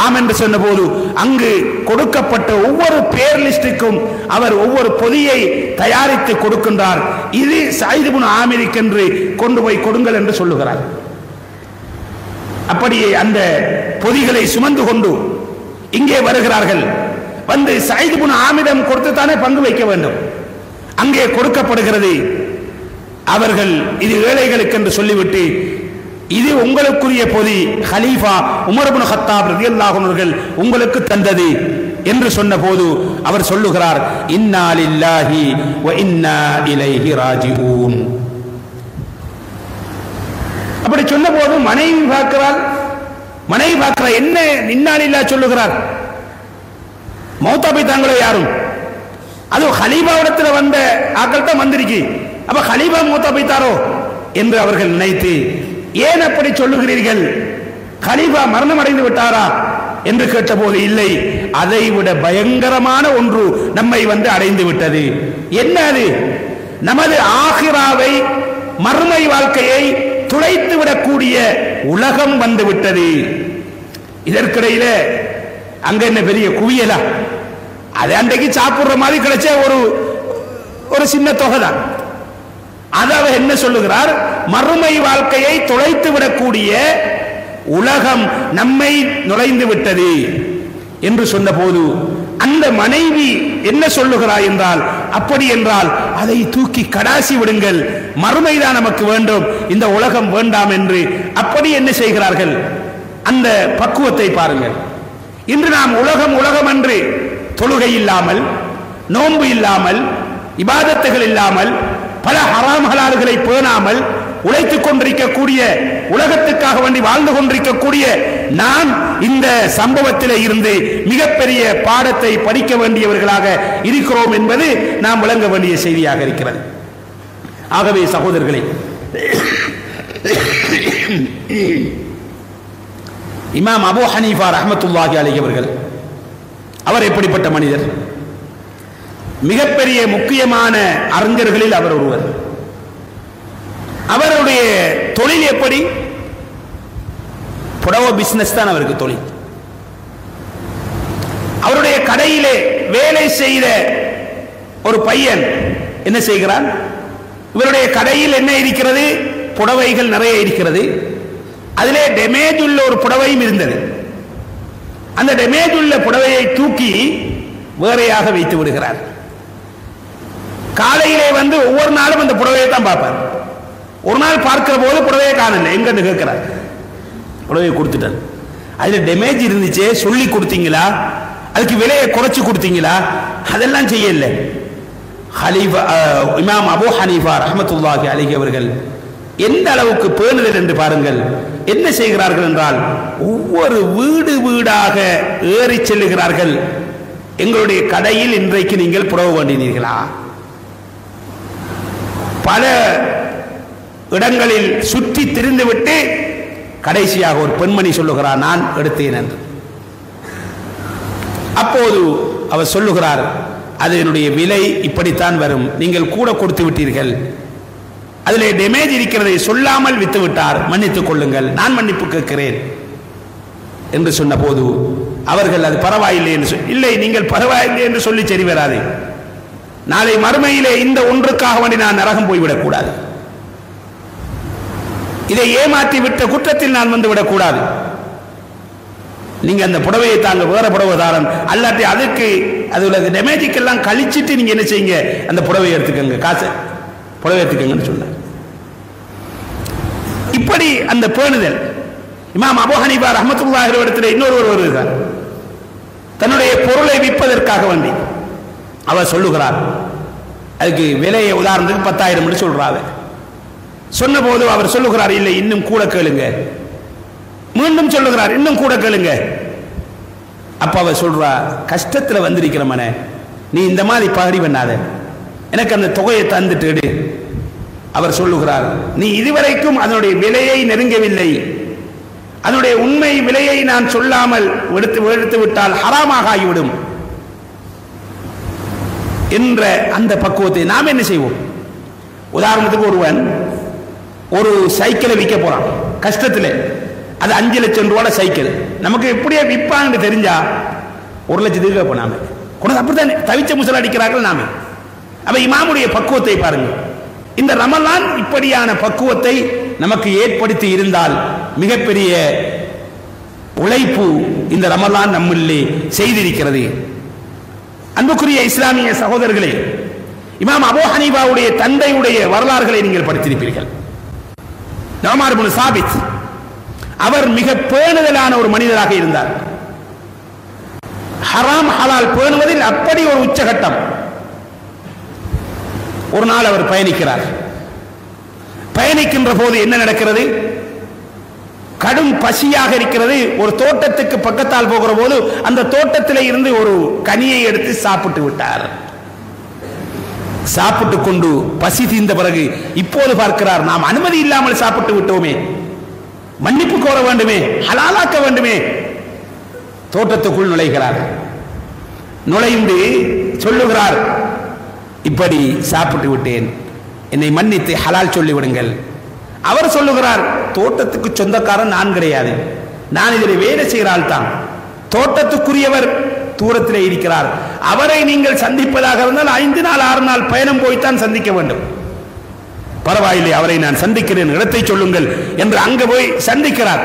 ஆம் என்று சொன்னபோது அங்கு கொடுக்கப்பட்ட ஒவ்வொரு பேர் லிஸ்டுக்கும் அவர் ஒவ்வொரு பொதியை தயாரித்து கொடுக்கின்றார். இது சயீத் இப்னு ஆமிருக்கு என்று கொண்டு போய் கொடுங்கள் என்று சொல்லுகிறார். அப்படியே அந்த பொதிகளை சுமந்து கொண்டு இங்கே வருகிறார்கள். வந்து சயீத் இப்னு ஆமிரிடம் கொடுத்துத்தானே பங்கு வைக்க வேண்டும். அங்கே கொடுக்கப்படுகிறது. அவர்கள் இது ஏழைகளுக்கு என்று சொல்லிவிட்டு, இது உங்களுக்குரிய பொதி, ஹலீஃபா உமர் இப்னு கத்தாப் ரலியல்லாஹு அன்ஹு அவர்கள் உங்களுக்கு தந்தது என்று சொன்னபோது அவர் சொல்லுகிறார், இன்னா லில்லாஹி வ இன்னா இலைஹி ராஜிஊன். அப்படி சொன்னபோது மனைவி பார்க்கிறார். மனைவி பார்க்கிறார், என்ன இன்னா லில்லாஹ் சொல்லுகிறார்? மௌத்தா போய்த்தாங்களோ யாரும்? அது ஹலீஃபாவிடத்தில் வந்த ஆக்கள் தான் வந்திருக்கு. அப்ப ஹலீஃபா மௌத்தா போய்த்தாரோ என்று அவர்கள் நினைத்து, ஏன் அப்படி சொல்லுகிறீர்கள்? கலீஃபா மரணம் அடைந்து விட்டாரா என்று கேட்டபோது, இல்லை, அதை விட பயங்கரமான ஒன்று நம்மை வந்து அடைந்து விட்டது. என்ன அது? நமது ஆகிராவை, மறுமை வாழ்க்கையை துளைத்து விடக்கூடிய உலகம் வந்து விட்டது. இதற்கிடையில அங்க என்ன பெரிய குவியலா? அது அன்றைக்கு சாப்பிடுற மாதிரி கிடைச்ச ஒரு சின்ன தொகை தான். அதை என்ன சொல்லுகிறார்? மறுமை வாழ்க்கையை தொலைத்து விடக்கூடிய உலகம் நம்மை நுழைந்து விட்டது என்று சொன்னபோது அந்த மனைவி என்ன சொல்லுகிறார் என்றால், அப்படி என்றால் அதை தூக்கி கடாசி விடுங்கள், மறுமைதான் நமக்கு வேண்டும், இந்த உலகம் வேண்டாம் என்று அப்படி என்ன செய்கிறார்கள்? அந்த பக்குவத்தை பாருங்கள். இன்று நாம் உலகம் உலகம் என்று தொழுகை இல்லாமல், நோன்பு இல்லாமல், இபாதத்துகள் இல்லாமல், பல ஹராம் ஹலால்களை பேணாமல் உழைத்துக் கொண்டிருக்கக்கூடிய, உலகத்துக்காக வேண்டி வாழ்ந்து கொண்டிருக்கக்கூடிய நாம் இந்த சம்பவத்தில் இருந்து மிகப்பெரிய பாடத்தை படிக்க வேண்டியவர்களாக இருக்கிறோம் என்பது நாம் விளங்க வேண்டிய செய்தியாக இருக்கிறது. ஆகவே சகோதரர்களே, இமாம் அபூ ஹனீஃபா ரஹ்மத்துல்லாஹி அலைஹி அவர்கள், அவர் எப்படிப்பட்ட மனிதர்? மிகப்பெரிய முக்கியமான அறிஞர்களில் அவர் ஒருவர். அவருடைய தொழில் எப்படி? புடவை பிசினஸ் தான் அவருக்கு தொழில். அவருடைய கடையிலே வேலை செய்த ஒரு பையன் என்ன செய்கிறான்? இவருடைய கடையில் என்ன இருக்கிறது? புடவைகள் நிறைய இருக்கிறது. அதிலே டேமேஜ் உள்ள ஒரு புடவையும் இருந்தது. அந்த டேமேஜ் உள்ள புடவையை தூக்கி வேறையாக வைத்து விடுகிறார். காலையிலே வந்து ஒவ்வொரு நாளும் அந்த புடவையை தான் பார்ப்பார். ஒரு நாள் பார்க்கிற போது புடவையை காணல, எங்கன்னு கேட்கிறார். புடவையை கொடுத்துட்டார். அதுல டேமேஜ் இருந்துச்சு, சொல்லி கொடுத்தீங்களா? அதுக்கு விலையை குறைச்சு கொடுத்தீங்களா? அதெல்லாம் செய்யல. இமாம் அபூ ஹனீஃபா ரஹ்மத்துல்லாஹி அலைஹி அவர்கள் எந்த அளவுக்கு பேணுதல் என்று பாருங்கள். என்ன செய்கிறார்கள் என்றால், ஒவ்வொரு வீடு வீடாக ஏறி செல்லுகிறார்கள். எங்களுடைய கடையில் இன்றைக்கு நீங்கள் புடவை வேண்டினீர்களா? பல இடங்களில் சுற்றி திரிந்துவிட்டு கடைசியாக ஒரு பெண்மணி சொல்லுகிறார், நான் எடுத்தேன் என்று. அப்போது அவர் சொல்லுகிறார், அதனுடைய விலை இப்படித்தான் வரும், நீங்கள் கூட கொடுத்து விட்டீர்கள், அதிலே டேமேஜ் இருக்கிறதை சொல்லாமல் வித்து விட்டார், மன்னித்துக் கொள்ளுங்கள், நான் மன்னிப்பு கேட்கிறேன் என்று சொன்ன போது அவர்கள் அது பரவாயில்லை என்று இல்லை, நீங்கள் பரவாயில்லை என்று சொல்லி சரி வராது. நாளை மறுமையிலே இந்த ஒன்றுக்காக வேண்டி நான் நரகம் போய்விடக் கூடாது. இதை ஏமாற்றி விட்ட குற்றத்தில் நான் வந்து விடக்கூடாது. நீங்க அந்த புடவையை தாங்க வேற புடவைதாரன் அல்லாட்டி அதுக்கு அதுல டேமேஜுக்கெல்லாம் கழிச்சிட்டு நீங்க என்ன செய்யுங்க, அந்த புடவையை எடுத்துக்கங்க, காசை புடவை எடுத்துக்கங்கன்னு சொன்னார். இப்படி அந்த பேணுதல். இமாம் அபூ ஹனீஃபா ரஹ்மத்துல்லாஹி அலைஹி இடத்துல இன்னொருவர் வருகிறார். தன்னுடைய பொருளை விற்பதற்காக வேண்டி அவர் சொல்லுகிறார். அதுக்கு விலையை உதாரணத்துக்கு 10,000 சொல்றாரு. சொன்ன போது அவர் சொல்லுகிறார், இல்லை இன்னும் கூட கேளுங்க. மீண்டும் சொல்லுகிறார், இன்னும் கூட கேளுங்க. அப்ப அவர் சொல்றா, கஷ்டத்துல வந்திருக்கிற மனே, நீ இந்த மாதிரி பகடி பண்ணாத, எனக்கு அந்த தொகையை தந்துட்டு. அவர் சொல்லுகிறார், நீ இதுவரைக்கும் அதனுடைய விலையை நெருங்கவில்லை, அதனுடைய உண்மை விலையை நான் சொல்லாமல் எடுத்து விட்டால் ஹராமாக ஆகிவிடும் என்ற அந்த பக்குவத்தை நாம் என்ன செய்வோம்? உதாரணத்துக்கு ஒருவன் ஒரு சைக்கிளை விற்க போறான் கஷ்டத்தில், அது 5 லட்சம் ரூபாய் சைக்கிள், நமக்கு எப்படியே விற்பான்னு தெரிஞ்சா 1 லட்சத்துக்கு கேட்போம் நாம. அப்படித்தான் தவிச்ச முசல் அடிக்கிறார்கள் நாம. அப்ப இமாமுடைய பக்குவத்தை பாருங்க. இந்த ரமலான் இப்படியான பக்குவத்தை நமக்கு ஏற்படுத்தி இருந்தால் மிகப்பெரிய உழைப்பு இந்த ரமலான் நம்மிலே செய்திருக்கிறது. அன்புக்குரிய இஸ்லாமிய சகோதரர்களே, இமாம் அபூ ஹனீஃபாவுடைய தந்தையுடைய வரலாறுகளை நீங்கள் படித்திருப்பீர்கள். நுஅமான் இப்னு சாபித், அவர் மிக பேணுதலான ஒரு மனிதராக இருந்தார். ஹராம் ஹலால் பேணுவதில் அப்படி ஒரு உச்சகட்டம். ஒரு நாள் அவர் பயணிக்கிறார். பயணிக்கின்ற போது என்ன நடக்கிறது? கடும் பசியாக இருக்கிறது. ஒரு தோட்டத்துக்கு பக்கத்தால் போகிற போது அந்த தோட்டத்திலே இருந்து ஒரு கனியை எடுத்து சாப்பிட்டு விட்டார். சாப்பிட்டு கொண்டு பசி தீர்ந்த பிறகு இப்போது பார்க்கிறார், நாம் அனுமதி இல்லாமல் சாப்பிட்டு விட்டோமே, மன்னிப்பு கோர வேண்டுமே, ஹலாலாக்க வேண்டுமே. தோட்டத்துக்குள் நுழைகிறார். நுழைந்து சொல்லுகிறார், இப்படி சாப்பிட்டு விட்டேன், என்னை மன்னித்து ஹலால் சொல்லிவிடுங்கள். அவர் சொல்லுகிறார், தோட்டத்துக்கு சொந்தக்காரன் நான் கிடையாது, நான் இதில் வேலை செய்கிற ஆள் தான், தோட்டத்துக்குரியவர் தூரத்திலே இருக்கிறார், அவரை நீங்கள் சந்திப்பதாக இருந்தால் 5 நாள் 6 நாள் பயணம் போய்த்தான் சந்திக்க வேண்டும். பரவாயில்லை, அவரை நான் சந்திக்கிறேன், இடத்தை சொல்லுங்கள் என்று அங்க போய் சந்திக்கிறார்.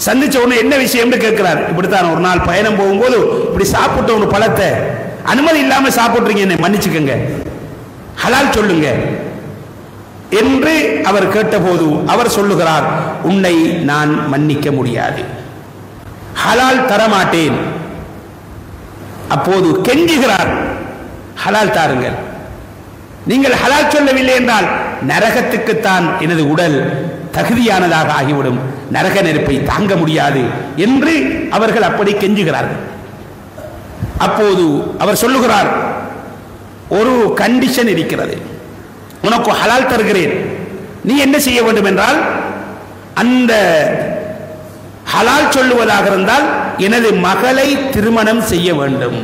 சந்திச்ச உடனே என்ன விஷயம் கேட்கிறார். இப்படித்தான் ஒரு நாள் பயணம் போகும்போது இப்படி சாப்பிட்ட ஒரு பழத்தை அனுமதி இல்லாம சாப்பிட்றீங்க, என்னை மன்னிச்சுக்கங்க, ஹலால் சொல்லுங்க என்று அவர் கேட்டபோது அவர் சொல்லுகிறார், உன்னை நான் மன்னிக்க முடியாது, ஹலால் தரமாட்டேன். அப்போது கெஞ்சுகிறார், ஹலால் தாருங்கள், நீங்கள் ஹலால் சொல்லவில்லை என்றால் நரகத்துக்குத்தான் எனது உடல் தகுதியானதாக ஆகிவிடும், நரக நெருப்பை தாங்க முடியாது என்று அவர்கள் அப்படி கெஞ்சுகிறார்கள். அப்போது அவர் சொல்லுகிறார், ஒரு கண்டிஷன் இருக்கிறது, உனக்கு ஹலால் தருகிறேன், நீ என்ன செய்ய வேண்டும் என்றால் அந்த ஹலால் சொல்லுவதாக இருந்தால் எனது மகளை திருமணம் செய்ய வேண்டும்.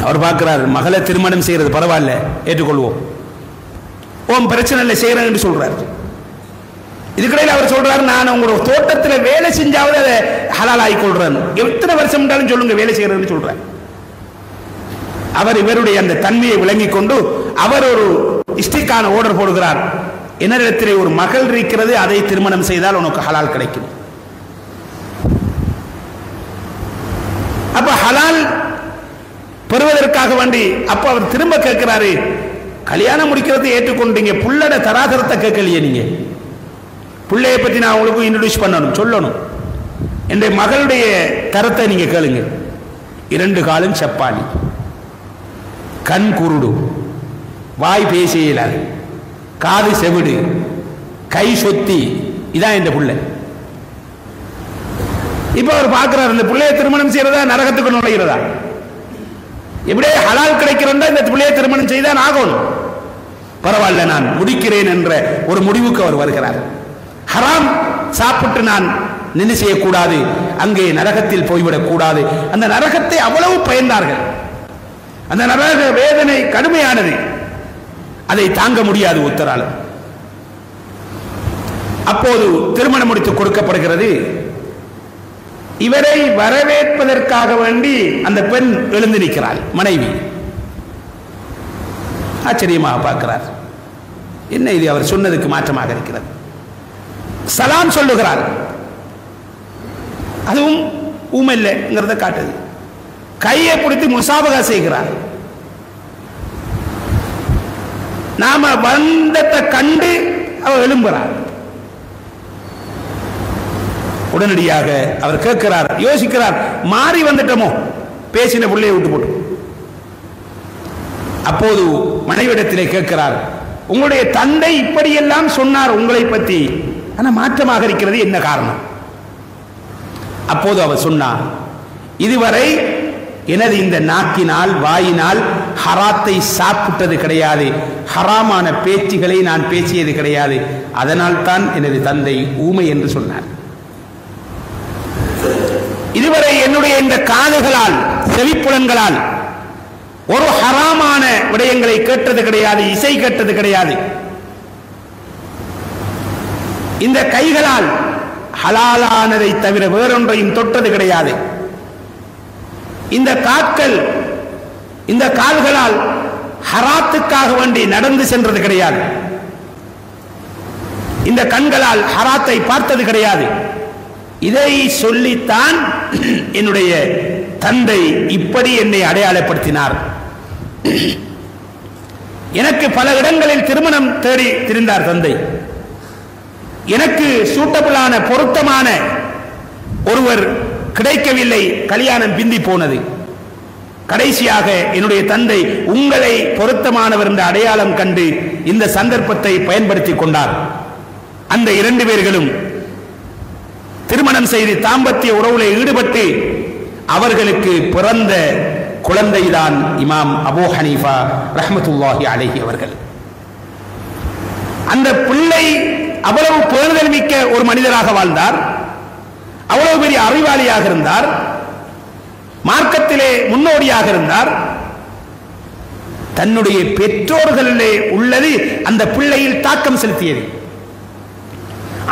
அவர் பார்க்கிறார், மகளை திருமணம் செய்யறது பரவாயில்ல, ஏற்றுக்கொள்வோம், ஓம் பிரச்சனை இல்லை செய்யறேன் என்று சொல்றார். இதுக்கிடையில் அவர் சொல்றாரு, நான் உங்களோட தோட்டத்தில் வேலை செஞ்சாவது அதை ஹலால் ஆகிக்கொள்றேன், எத்தனை வருஷம் என்றாலும் சொல்லுங்க வேலை செய்யறேன்னு சொல்றார். அவர் இவருடைய அந்த தன்மையை விளங்கிக் கொண்டு அவர் ஒரு இஸ்டிக்கான ஆர்டர் போடுகிறார், என்னிடத்திலே ஒரு மகள் இருக்கிறது, அதை திருமணம் செய்தால் உனக்கு ஹலால் கிடைக்கும். அப்ப ஹலால் பெறுவதற்காக வேண்டி அப்ப அவர் திரும்ப கேட்கிறாரு, கல்யாணம் முடிக்கிறது ஏற்றுக்கொண்டீங்க, புள்ளட தராதரத்தை கேட்கலையே, நீங்க பிள்ளையை பத்தி நான் உங்களுக்கு இன்ட்ரோடியூஸ் பண்ணணும், சொல்லணும், என் மகளுடைய தரத்தை நீங்க கேளுங்க. 2 காலும் செப்பாளி, கண் குருடு, வாய் பேச இயலாது, காது செவிடு, கை சொத்தி, இதான் இந்த புள்ளை. இப்ப அவர் பார்க்கிறார், இந்த பிள்ளையை திருமணம் செய்யறதா நரகத்துக்கு நுழைகிறதா? எப்படியே ஹலால் கிடைக்கிறதா இந்த பிள்ளையை திருமணம் செய்தான் ஆகணும், பரவாயில்ல நான் முடிக்கிறேன் என்ற ஒரு முடிவுக்கு அவர் வருகிறார். ஹராம் சாப்பிட்டு நான் நின்று செய்யக்கூடாது, அங்கே நரகத்தில் போய்விடக் கூடாது. அந்த நரகத்தை அவ்வளவு பயந்தார்கள், அந்த நரக வேதனை கடுமையானது, அதை தாங்க முடியாது ஒருத்தரால். அப்போது திருமணம் முடித்து கொடுக்கப்படுகிறது. இவரை வரவேற்பதற்காக வேண்டி அந்த பெண் எழுந்து நிற்கிறாள், மனைவி. ஆச்சரியமாக பார்க்கிறார், என்ன இது அவர் சொன்னதுக்கு மாற்றமாக இருக்கிறது. சலாம் சொல்லுகிறார், அதுவும் ஊமைங்கிறத காட்டுது. கையை பிடித்து முசாபகா செய்கிறார். நாம வந்தத்தை கண்டு அவர் எழும்புறார். உடனடியாக அவர் கேட்கிறார், யோசிக்கிறார், மாறி வந்துட்டோமோ பேசின பிள்ளையை விட்டு போட்டு. அப்போது மனைவிடத்திலே கேட்கிறார், உங்களுடைய தந்தை இப்படியெல்லாம் சொன்னார் உங்களை பற்றி, ஆனா மாற்றமாக இருக்கிறது, என்ன காரணம்? அப்போது அவர் சொன்னார், இதுவரை எனது இந்த நாக்கினால் வாயினால் ஹராத்தை சாப்பிட்டது கிடையாது, ஹராமான பேச்சுகளை நான் பேசியது கிடையாது, அதனால் தான் எனது தந்தை ஊமை என்று சொன்னார். இதுவரை என்னுடைய இந்த காதுகளால் செவிப்புலன்களால் ஒரு ஹராமான விடயங்களை கேட்டது கிடையாது, இசை கேட்டது கிடையாது. இந்த கைகளால் ஹலாலானதை தவிர வேறொன்றையும் தொட்டது கிடையாது. இந்த கால்கள், இந்த கால்களால் ஹராத்துக்காக வேண்டி நடந்து சென்றது கிடையாது. இந்த கண்களால் ஹராத்தை பார்த்தது கிடையாது. இதை சொல்லித்தான் என்னுடைய தந்தை இப்படி என்னை அடையாளப்படுத்தினார். எனக்கு பல இடங்களில் திருமணம் தேடி திரிந்தார் தந்தை. எனக்கு சூட்டபிளான பொருத்தமான ஒருவர் கிடைக்கவில்லை, கல்யாணம் பிந்தி போனது. கடைசியாக என்னுடைய தந்தை உங்களை பொருத்தமானவர் என்ற அடையாளம் கண்டு இந்த சந்தர்ப்பத்தை பயன்படுத்தி கொண்டார். அந்த 2 பேர்களும் திருமணம் செய்து தாம்பத்திய உறவுகளை ஈடுபட்டு அவர்களுக்கு பிறந்த குழந்தைதான் இமாம் அபூ ஹனீஃபா ரஹ்மத்துல்லாஹி அலைஹி அவர்கள். அந்த பிள்ளை அவ்வளவு பேணுதல் மிக்க ஒரு மனிதராக வாழ்ந்தார், அவ்வளவு பெரிய அறிவாளியாக இருந்தார், மார்க்கத்திலே முன்னோடியாக இருந்தார். தன்னுடைய பெற்றோர்களிலே உள்ளது அந்த பிள்ளையில் தாக்கம் செலுத்தியது.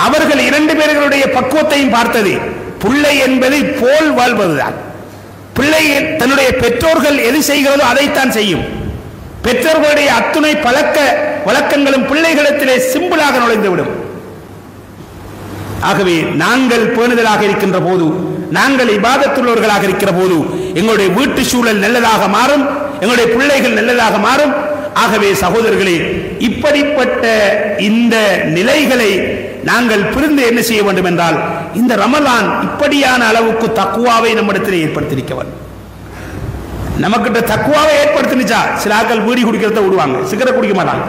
அவர்கள் 2 பேர்களுடைய பக்குவத்தையும் பார்த்தது. பிள்ளை என்பது போல் வாழ்வதுதான். பிள்ளை தன்னுடைய பெற்றோர்கள் எது செய்கிறதோ அதைத்தான் செய்யும். பெற்றோர்களுடைய அத்துணை பழக்க வழக்கங்களும் பிள்ளைகளிடத்திலே சிம்பிளாக நுழைந்துவிடும். ஆகவே நாங்கள் பேணுதலாக இருக்கின்ற போது, நாங்கள் இபாதத்துள்ளவர்களாக இருக்கிற போது எங்களுடைய வீட்டு சூழல் நல்லதாக மாறும், எங்களுடைய பிள்ளைகள் நல்லதாக மாறும். ஆகவே சகோதரர்களே, இப்படிப்பட்ட இந்த நிலைகளை நாங்கள் புரிந்து என்ன செய்ய வேண்டும் என்றால், இந்த ரமலான் இப்படியான அளவுக்கு தக்குவாவை நம்மிடத்தில் ஏற்படுத்தியிருக்க வேண்டும். நமக்கிட்ட தக்குவாவை ஏற்படுத்தினுச்சா, சில ஆட்கள் வீடி குடிக்கிறத விடுவாங்க, சிகரெட் குடிக்க மாட்டாங்க.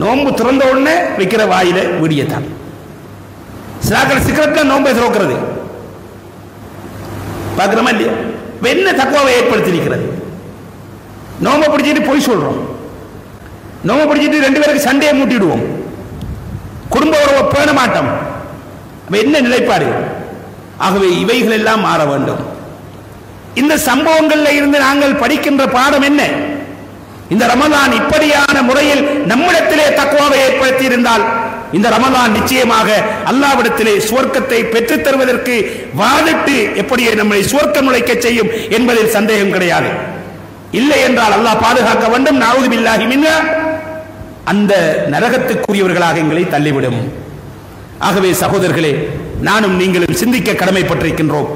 நோன்பு திறந்த உடனே வைக்கிற வாயில வீடியத்தான். சில ஆட்கள் சிகரெட்ல நோன்பை திறக்கிறது பார்க்கிறோமா இல்லையா? என்ன தக்குவாவை ஏற்படுத்தியிருக்கிறது? நோம்பை பிடிச்சிட்டு பொய் சொல்றோம், நோம்பு பிடிச்சிட்டு ரெண்டு பேருக்கு சண்டையை மூட்டிடுவோம், குடும்ப உறவை பேண மாட்டோம். என்ன நிலைப்பாடு? ஆகவே இவைகள் எல்லாம் மாற வேண்டும். இந்த சம்பவங்கள்ல இருந்து நாங்கள் படிக்கின்ற பாடம் என்ன? இந்த ரமலான் இப்படியான முறையில் நம்மிடத்திலே தக்வாவை ஏற்படுத்தி இருந்தால் இந்த ரமலான் நிச்சயமாக அல்லாஹ்விடத்திலே சுவர்க்கத்தை பெற்றுத் தருவதற்கு வாதிட்டு எப்படியே நம்மை சுவர்க்கம் நுழைக்க செய்யும் என்பதில் சந்தேகம் கிடையாது. இல்லை என்றால் அல்லாஹ் பாதுகாக்க வேண்டும். நஊது பில்லாஹி மின்ஹா, அந்த நரகத்துக்குரியவர்களாக எங்களை தள்ளிவிடும். ஆகவே சகோதரர்களே, நானும் நீங்களும் சிந்திக்க கடமைப்பட்டிருக்கின்றோம்.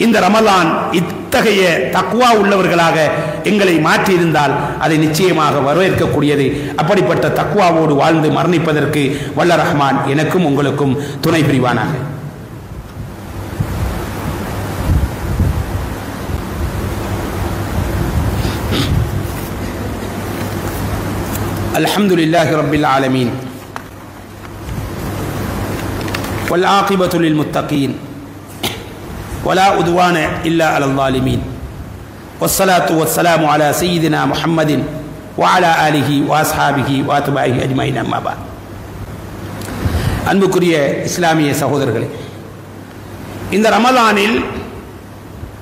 இந்த ரமலான் இத்தகைய தக்வா உள்ளவர்களாக எங்களை மாற்றியிருந்தால் அதை நிச்சயமாக வரவேற்கக்கூடியது. அப்படிப்பட்ட தக்வாவோடு வாழ்ந்து மரணிப்பதற்கு வல்ல ரஹ்மான் எனக்கும் உங்களுக்கும் துணை புரிவானாக. அல்ஹம்துலில்லாஹி ரப்பில் ஆலமீன் வல் ஆகிபத்து லில் முத்தகீன் ولا عدوان إلا على الظالمين والصلاة والسلام على سيدنا محمد وعلى آله وأصحابه وأتباعه أجمعين أما بعد. அன்புக்குரிய இஸ்லாமிய சகோதரர்களே, இந்த ரமலானில்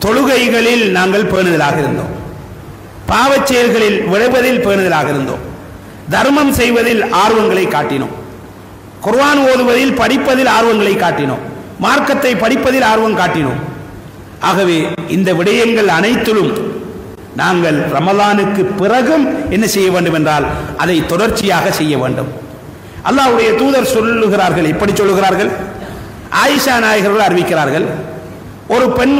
தொழுகைகளில் நாங்கள் பேணுதலாக இருந்தோம், பாவச் செயல்களில் விளைவதில் பேணுதலாக இருந்தோம், தர்மம் செய்வதில் ஆர்வங்களை காட்டினோம், குர்ஆன் ஓதுவதில் படிப்பதில் ஆர்வங்களை காட்டினோம், மார்க்கத்தை படிப்பதில் ஆர்வம் காட்டினோம். ஆகவே இந்த விடயங்கள் அனைத்திலும் நாங்கள் ரமலானுக்கு பிறகும் என்ன செய்ய வேண்டும் என்றால் அதை தொடர்ச்சியாக செய்ய வேண்டும். அல்லாஹ்வுடைய தூதர் சொல்லுகிறார்கள், எப்படி சொல்லுகிறார்கள்? ஆயிஷா நாயகர்கள் அறிவிக்கிறார்கள்,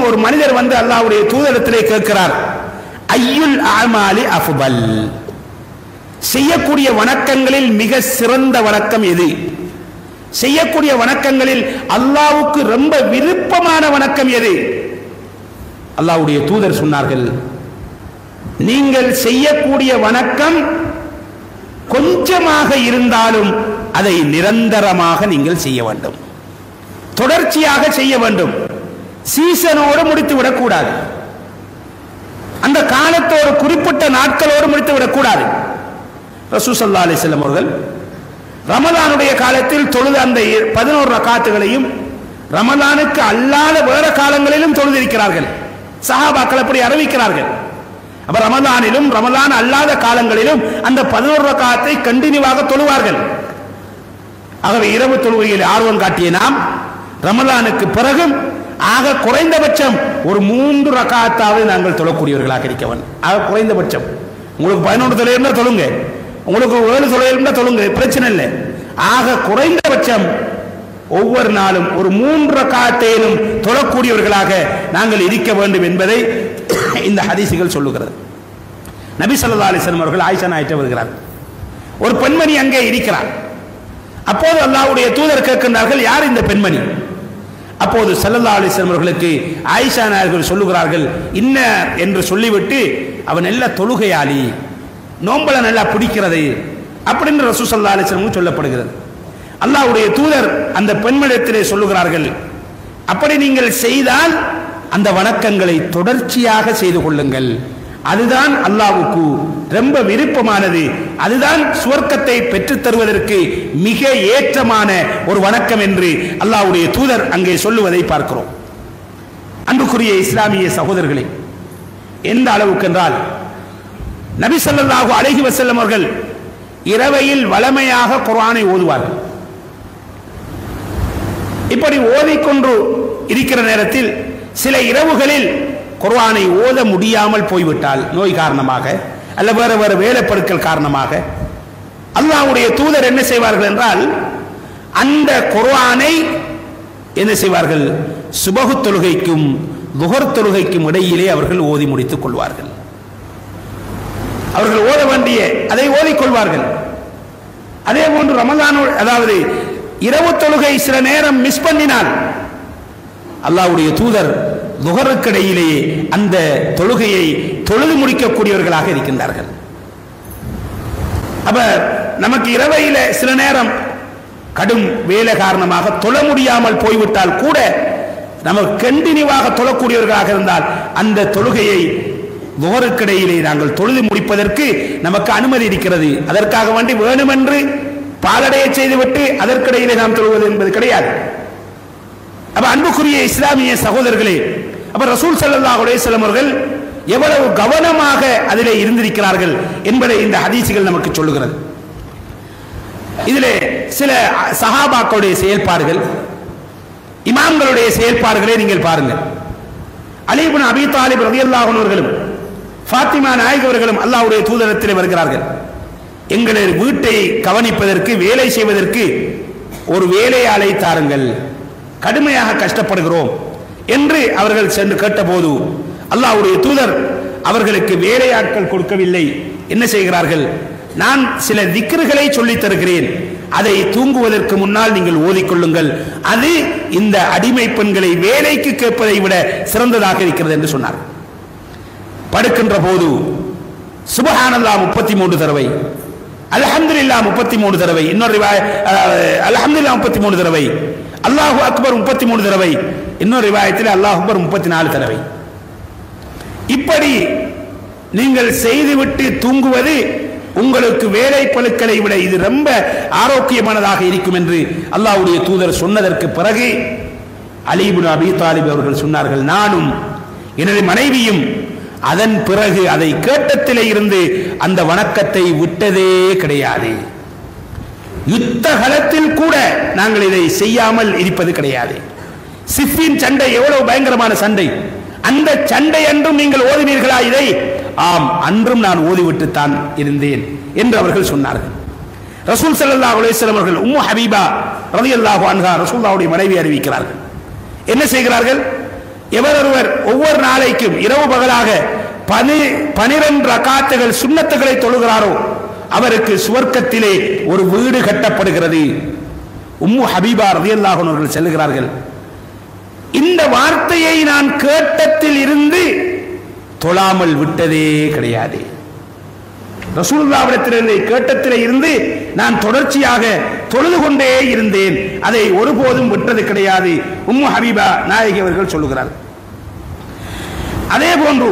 ஒரு மனிதர் வந்து அல்லாஹ்வுடைய தூதரிடத்திலே கேட்கிறார், ஐயுல் அமாலி அஃபல், செய்யக்கூடிய வணக்கங்களில் மிக சிறந்த வணக்கம் எது? செய்யக்கூடிய வணக்கங்களில் அல்லாஹ்வுக்கு ரொம்ப விருப்பமான வணக்கம் எது? அல்லாஹ்வுடைய தூதர் சொன்னார்கள், நீங்கள் செய்யக்கூடிய வணக்கம் கொஞ்சமாக இருந்தாலும் அதை நிரந்தரமாக நீங்கள் செய்ய வேண்டும், தொடர்ச்சியாக செய்ய வேண்டும், சீசனோடு முடித்து விடக்கூடாது, அந்த காலத்தோடு குறிப்பிட்ட நாட்களோடு முடித்து விடக்கூடாது. ரசூல் ஸல்லல்லாஹு அலைஹி வஸல்லம் அவர்கள் ரமலானுடைய காலத்தில் தொழுத அந்த 11 ரக்காத்துகளையும் ரமலானுக்கு அல்லாத வேற காலங்களிலும் தொழுதிருக்கிறார்கள். சஹாபாக்கள் அப்படி அறிவிக்கிறார்கள். அப்ப ரமலானிலும் ரமலான் அல்லாத காலங்களிலும் அந்த 11 ரக்காத்தை கண்டினியூவாக தொழுவார்கள். ஆகவே இரவு தொழுகையில் ஆர்வம் காட்டிய நாம் ரமலானுக்கு பிறகும் ஆக குறைந்தபட்சம் ஒரு 3 ரக்காத்தாவது நாங்கள் தொழக்கூடியவர்களாக இருக்க வேண்டும். ஆக குறைந்தபட்சம் உங்களுக்கு 11 தொழுகை இருந்தால் தொழுங்க, உங்களுக்கு 7 தொழுகை இருந்தால் தொழுங்க, பிரச்சனை இல்லை. ஆக குறைந்தபட்சம் ஒவ்வொரு நாளும் ஒரு 3 ரக்காத்தையிலும் தொழக்கூடியவர்களாக நாங்கள் இருக்க வேண்டும் என்பதை இந்த ஹதீசுகள் சொல்லுகிறது. நபி ஸல்லல்லாஹு அலைஹி வஸல்லம் அவர்கள் ஆயிஷா நாயகிட்ட வருகிறார். ஒரு பெண்மணி அங்கே இருக்கிறார். அப்போது அல்லாஹ்வுடைய தூதர் கேட்கின்றார்கள், யார் இந்த பெண்மணி? அப்போது ஸல்லல்லாஹு அலைஹி வஸல்லம் அவர்களுக்கு ஆயிஷா நாயகிகள் சொல்லுகிறார்கள், இன்ன என்று சொல்லிவிட்டு அவன் நல்ல தொழுகையாளி, நோம்பல நல்லா பிடிக்கிறது அப்படின்னு ரசூல் ஸல்லல்லாஹு அலைஹி வஸல்லம் சொல்லப்படுகிறது. அல்லாஹ்வுடைய தூதர் அந்த பெண்மணிடத்திலே சொல்லுகிறார்கள், அப்படி நீங்கள் செய்தால் அந்த வணக்கங்களை தொடர்ச்சியாக செய்து கொள்ளுங்கள், அதுதான் அல்லாஹ்வுக்கு ரொம்ப விருப்பமானது, அதுதான் சுவர்க்கத்தை பெற்றுத் தருவதற்கு மிக ஏற்றமான ஒரு வணக்கம் என்று அல்லாஹ்வுடைய தூதர் அங்கே சொல்லுவதை பார்க்கிறோம். அன்புக்குரிய இஸ்லாமிய சகோதரர்களே, எந்த அளவுக்கு என்றால் நபி ஸல்லல்லாஹு அலைஹி வஸல்லம் அவர்கள் இரவையில் வளமையாக குர்ஆனை ஓதுவார்கள். இப்படி ஓதிக்கொண்டு இருக்கிற நேரத்தில் சில இரவுகளில் குர்ஆனை ஓத முடியாமல் போய்விட்டால், நோய் காரணமாக அல்ல வேறு வேறு வேலைப்படுக்கல் காரணமாக, அல்லாஹ்வுடைய தூதர் என்ன செய்வார்கள் என்றால் அந்த குர்ஆனை என்ன செய்வார்கள், சுபஹு தொழுகைக்கும் லுஹர் தொழுகைக்கும் இடையிலே அவர்கள் ஓதி முடித்துக் கொள்வார்கள். அவர்கள் ஓத வேண்டிய அதை ஓதிக்கொள்வார்கள். அதே போன்று ரமலான், அதாவது இரவு தொழுகை சில நேரம் மிஸ் பண்ணினால் அல்லாஹ்வுடைய தூதர் லுஹருக்கு இடையிலேயே அந்த தொழுகையை தொழுது முடிக்கக்கூடியவர்களாக இருக்கின்றார்கள். அப்ப நமக்கு இரவையில சில நேரம் கடும் வேலை காரணமாக தொழ முடியாமல் போய்விட்டால் கூட நமக்கு கண்டினியூவாக தொழக்கூடியவர்களாக இருந்தால் அந்த தொழுகையை துஹருக்கிடையிலே நாங்கள் தொழுது முடிப்பதற்கு நமக்கு அனுமதி இருக்கிறது. அதற்காக வேண்டி வேணுமென்று பாலடைய செய்துவிட்டு அதற்கிடையிலே நாம் தொழுவது என்பது கிடையாது. அப்ப அன்புக்குரிய இஸ்லாமிய சகோதரர்களே, அப்ப ரசூல் ஸல்லல்லாஹு அலைஹி வஸல்லம் அவர்கள் எவ்வளவு கவனமாக அதிலே இருந்திருக்கிறார்கள் என்பதை இந்த ஹதீசுகள் நமக்கு சொல்லுகிறது. இதிலே சில சஹாபாக்களுடைய செயல்பாடுகள், இமாம்களுடைய செயல்பாடுகளை நீங்கள் பாருங்கள். அலி இப்னு அபீ தாலிப் ரலியல்லாஹு அன்ஹு அவர்களும் ஃபாத்திமா நாயகி அவர்களும் அல்லாஹ்வுடைய தூதரத்திலே வருகிறார்கள். எங்களை வீட்டை கவனிப்பதற்கு, வேலை செய்வதற்கு ஒரு வேலையாளை தாருங்கள், கடுமையாக கஷ்டப்படுகிறோம் என்று அவர்கள் சென்று கேட்டபோது அல்லாஹ்வுடைய தூதர் அவர்களுக்கு வேலையாட்கள் கொடுக்கவில்லை. என்ன செய்கிறார்கள்? நான் சில திக்ருகளை சொல்லித் தருகிறேன், அதை தூங்குவதற்கு முன்னால் நீங்கள் ஓதிக்கொள்ளுங்கள், அது இந்த அடிமை பெண்களை வேலைக்கு கேட்பதை விட சிறந்ததாக இருக்கிறது என்று சொன்னார். படுக்கின்ற போது சுப்ஹானல்லாஹ் 33 தடவை, அல்ஹம்துலில்லாஹ் 33 தடவை, இன்னொரு அல்ஹம்துலில்லாஹ் 33 தடவை, அல்லாஹு அக்பர் 33 தடவை, இன்னொரு ரிவாயத்தில் அல்லாஹு அக்பர் 34 தடவை. இப்படி நீங்கள் செய்துவிட்டு தூங்குவது உங்களுக்கு வேலை பழுக்களை விட இது ரொம்ப ஆரோக்கியமானதாக இருக்கும் என்று அல்லாஹ்வுடைய தூதர் சொன்னதற்கு பிறகு அலி இப்னு அபீ தாலிப் அவர்கள் சொன்னார்கள், நானும் எனது மனைவியும் அதன் பிறகு அதை கேட்டத்திலே இருந்து அந்த வணக்கத்தை விட்டதே கிடையாது. யுத்த களத்தில் கூட நாங்கள் இதை செய்யாமல் இருப்பது கிடையாது. சிஃபின் சண்டை எவ்வளவு பயங்கரமான சண்டை, அந்த சண்டை அன்றும் நீங்கள் ஓதினீர்களா இதை? ஆம், அன்றும் நான் ஓதிவிட்டுத்தான் இருந்தேன் என்று அவர்கள் சொன்னார்கள். ரசூல் ஸல்லல்லாஹு அலைஹி வஸல்லம் அவர்கள் உம்மு ஹபீபா ரலியல்லாஹு அன்ஹா ரசூலுல்லாஹ்வுடைய மனைவி அறிவிக்கிறார்கள். என்ன செய்கிறார்கள்? எவரொருவர் ஒவ்வொரு நாளைக்கும் இரவு பகலாக 12 ரகாத்துகள் சுன்னத்துகளை தொழுகிறாரோ அவருக்கு சுவர்க்கத்திலே ஒரு வீடு கட்டப்படுகிறது. உம்மு ஹபீபா ரலியல்லாஹு அன்ஹா அவர்கள் சொல்லுகிறார்கள், இந்த வார்த்தையை நான் கேட்டத்தில் இருந்து தொழாமல் விட்டதே கிடையாது. ரசூலுல்லாஹ்விடத்திலிருந்து கேட்டத்திலே இருந்து நான் தொடர்ச்சியாக தொழுது கொண்டே இருந்தேன், அதை ஒருபோதும் விட்டது கிடையாது. உம்மு ஹபீபா நாயகி அவர்கள் சொல்லுகிறார். அதே போன்று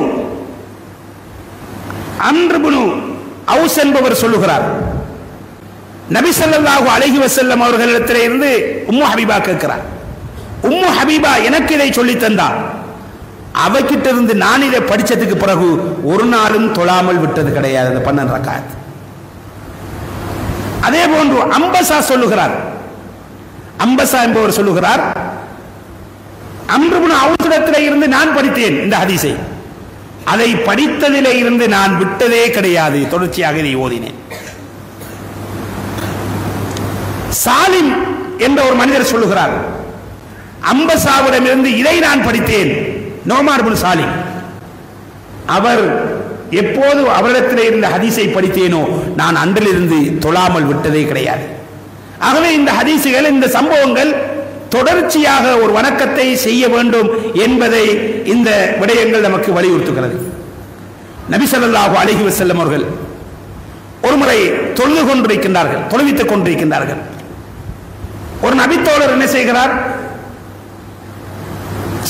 அம்ர் இப்னு அவுஸ் என்பவர் சொல்லுகிறார், நபி ஸல்லல்லாஹு அலைஹி வஸல்லம் அவர்களிடத்திலே இருந்து உம்மு ஹபீபா கேட்கிறார், உம்மு ஹபீபா எனக்கு இதை சொல்லி தந்தார், அவகிட்ட இருந்து நான் இதை படிச்சதுக்கு பிறகு ஒரு நாளும் தொழாமல் விட்டது கிடையாது அந்த 12 ரக்காத். அதே போன்று அம்பசா சொல்லுகிறார், அம்பசா என்பவர் சொல்லுகிறார், அம்ர் இப்னு அவுஸிடத்திலே இருந்து நான் படித்தேன் இந்த ஹதீஸை, அதை படித்ததிலே இருந்து நான் விட்டதே கிடையாது, தொடர்ச்சியாக இதை ஓதினேன். சாலிம் என்ற ஒரு மனிதர் சொல்லுகிறார், அம்பசாவிடமிருந்து இதை நான் படித்தேன், நோமார் இப்னு சாலிம், அவர் எப்போது அவரிடத்திலே இருந்த ஹதீஸை படித்தேனோ நான் அன்றிலிருந்து தொழாமல் விட்டதே கிடையாது. ஆகவே இந்த ஹதீஸுகள், இந்த சம்பவங்கள் தொடர்ச்சியாக ஒரு வணக்கத்தை செய்ய வேண்டும் என்பதை இந்த விடயங்கள் நமக்கு வலியுறுத்துகிறது. நபி ஸல்லல்லாஹு அலைஹி வஸல்லம் அவர்கள் ஒருமுறை தொழுது கொண்டிருக்கின்றார்கள், தொழுவித்துக் கொண்டிருக்கின்றார்கள். ஒரு நபித்தோழர் என்ன செய்கிறார்?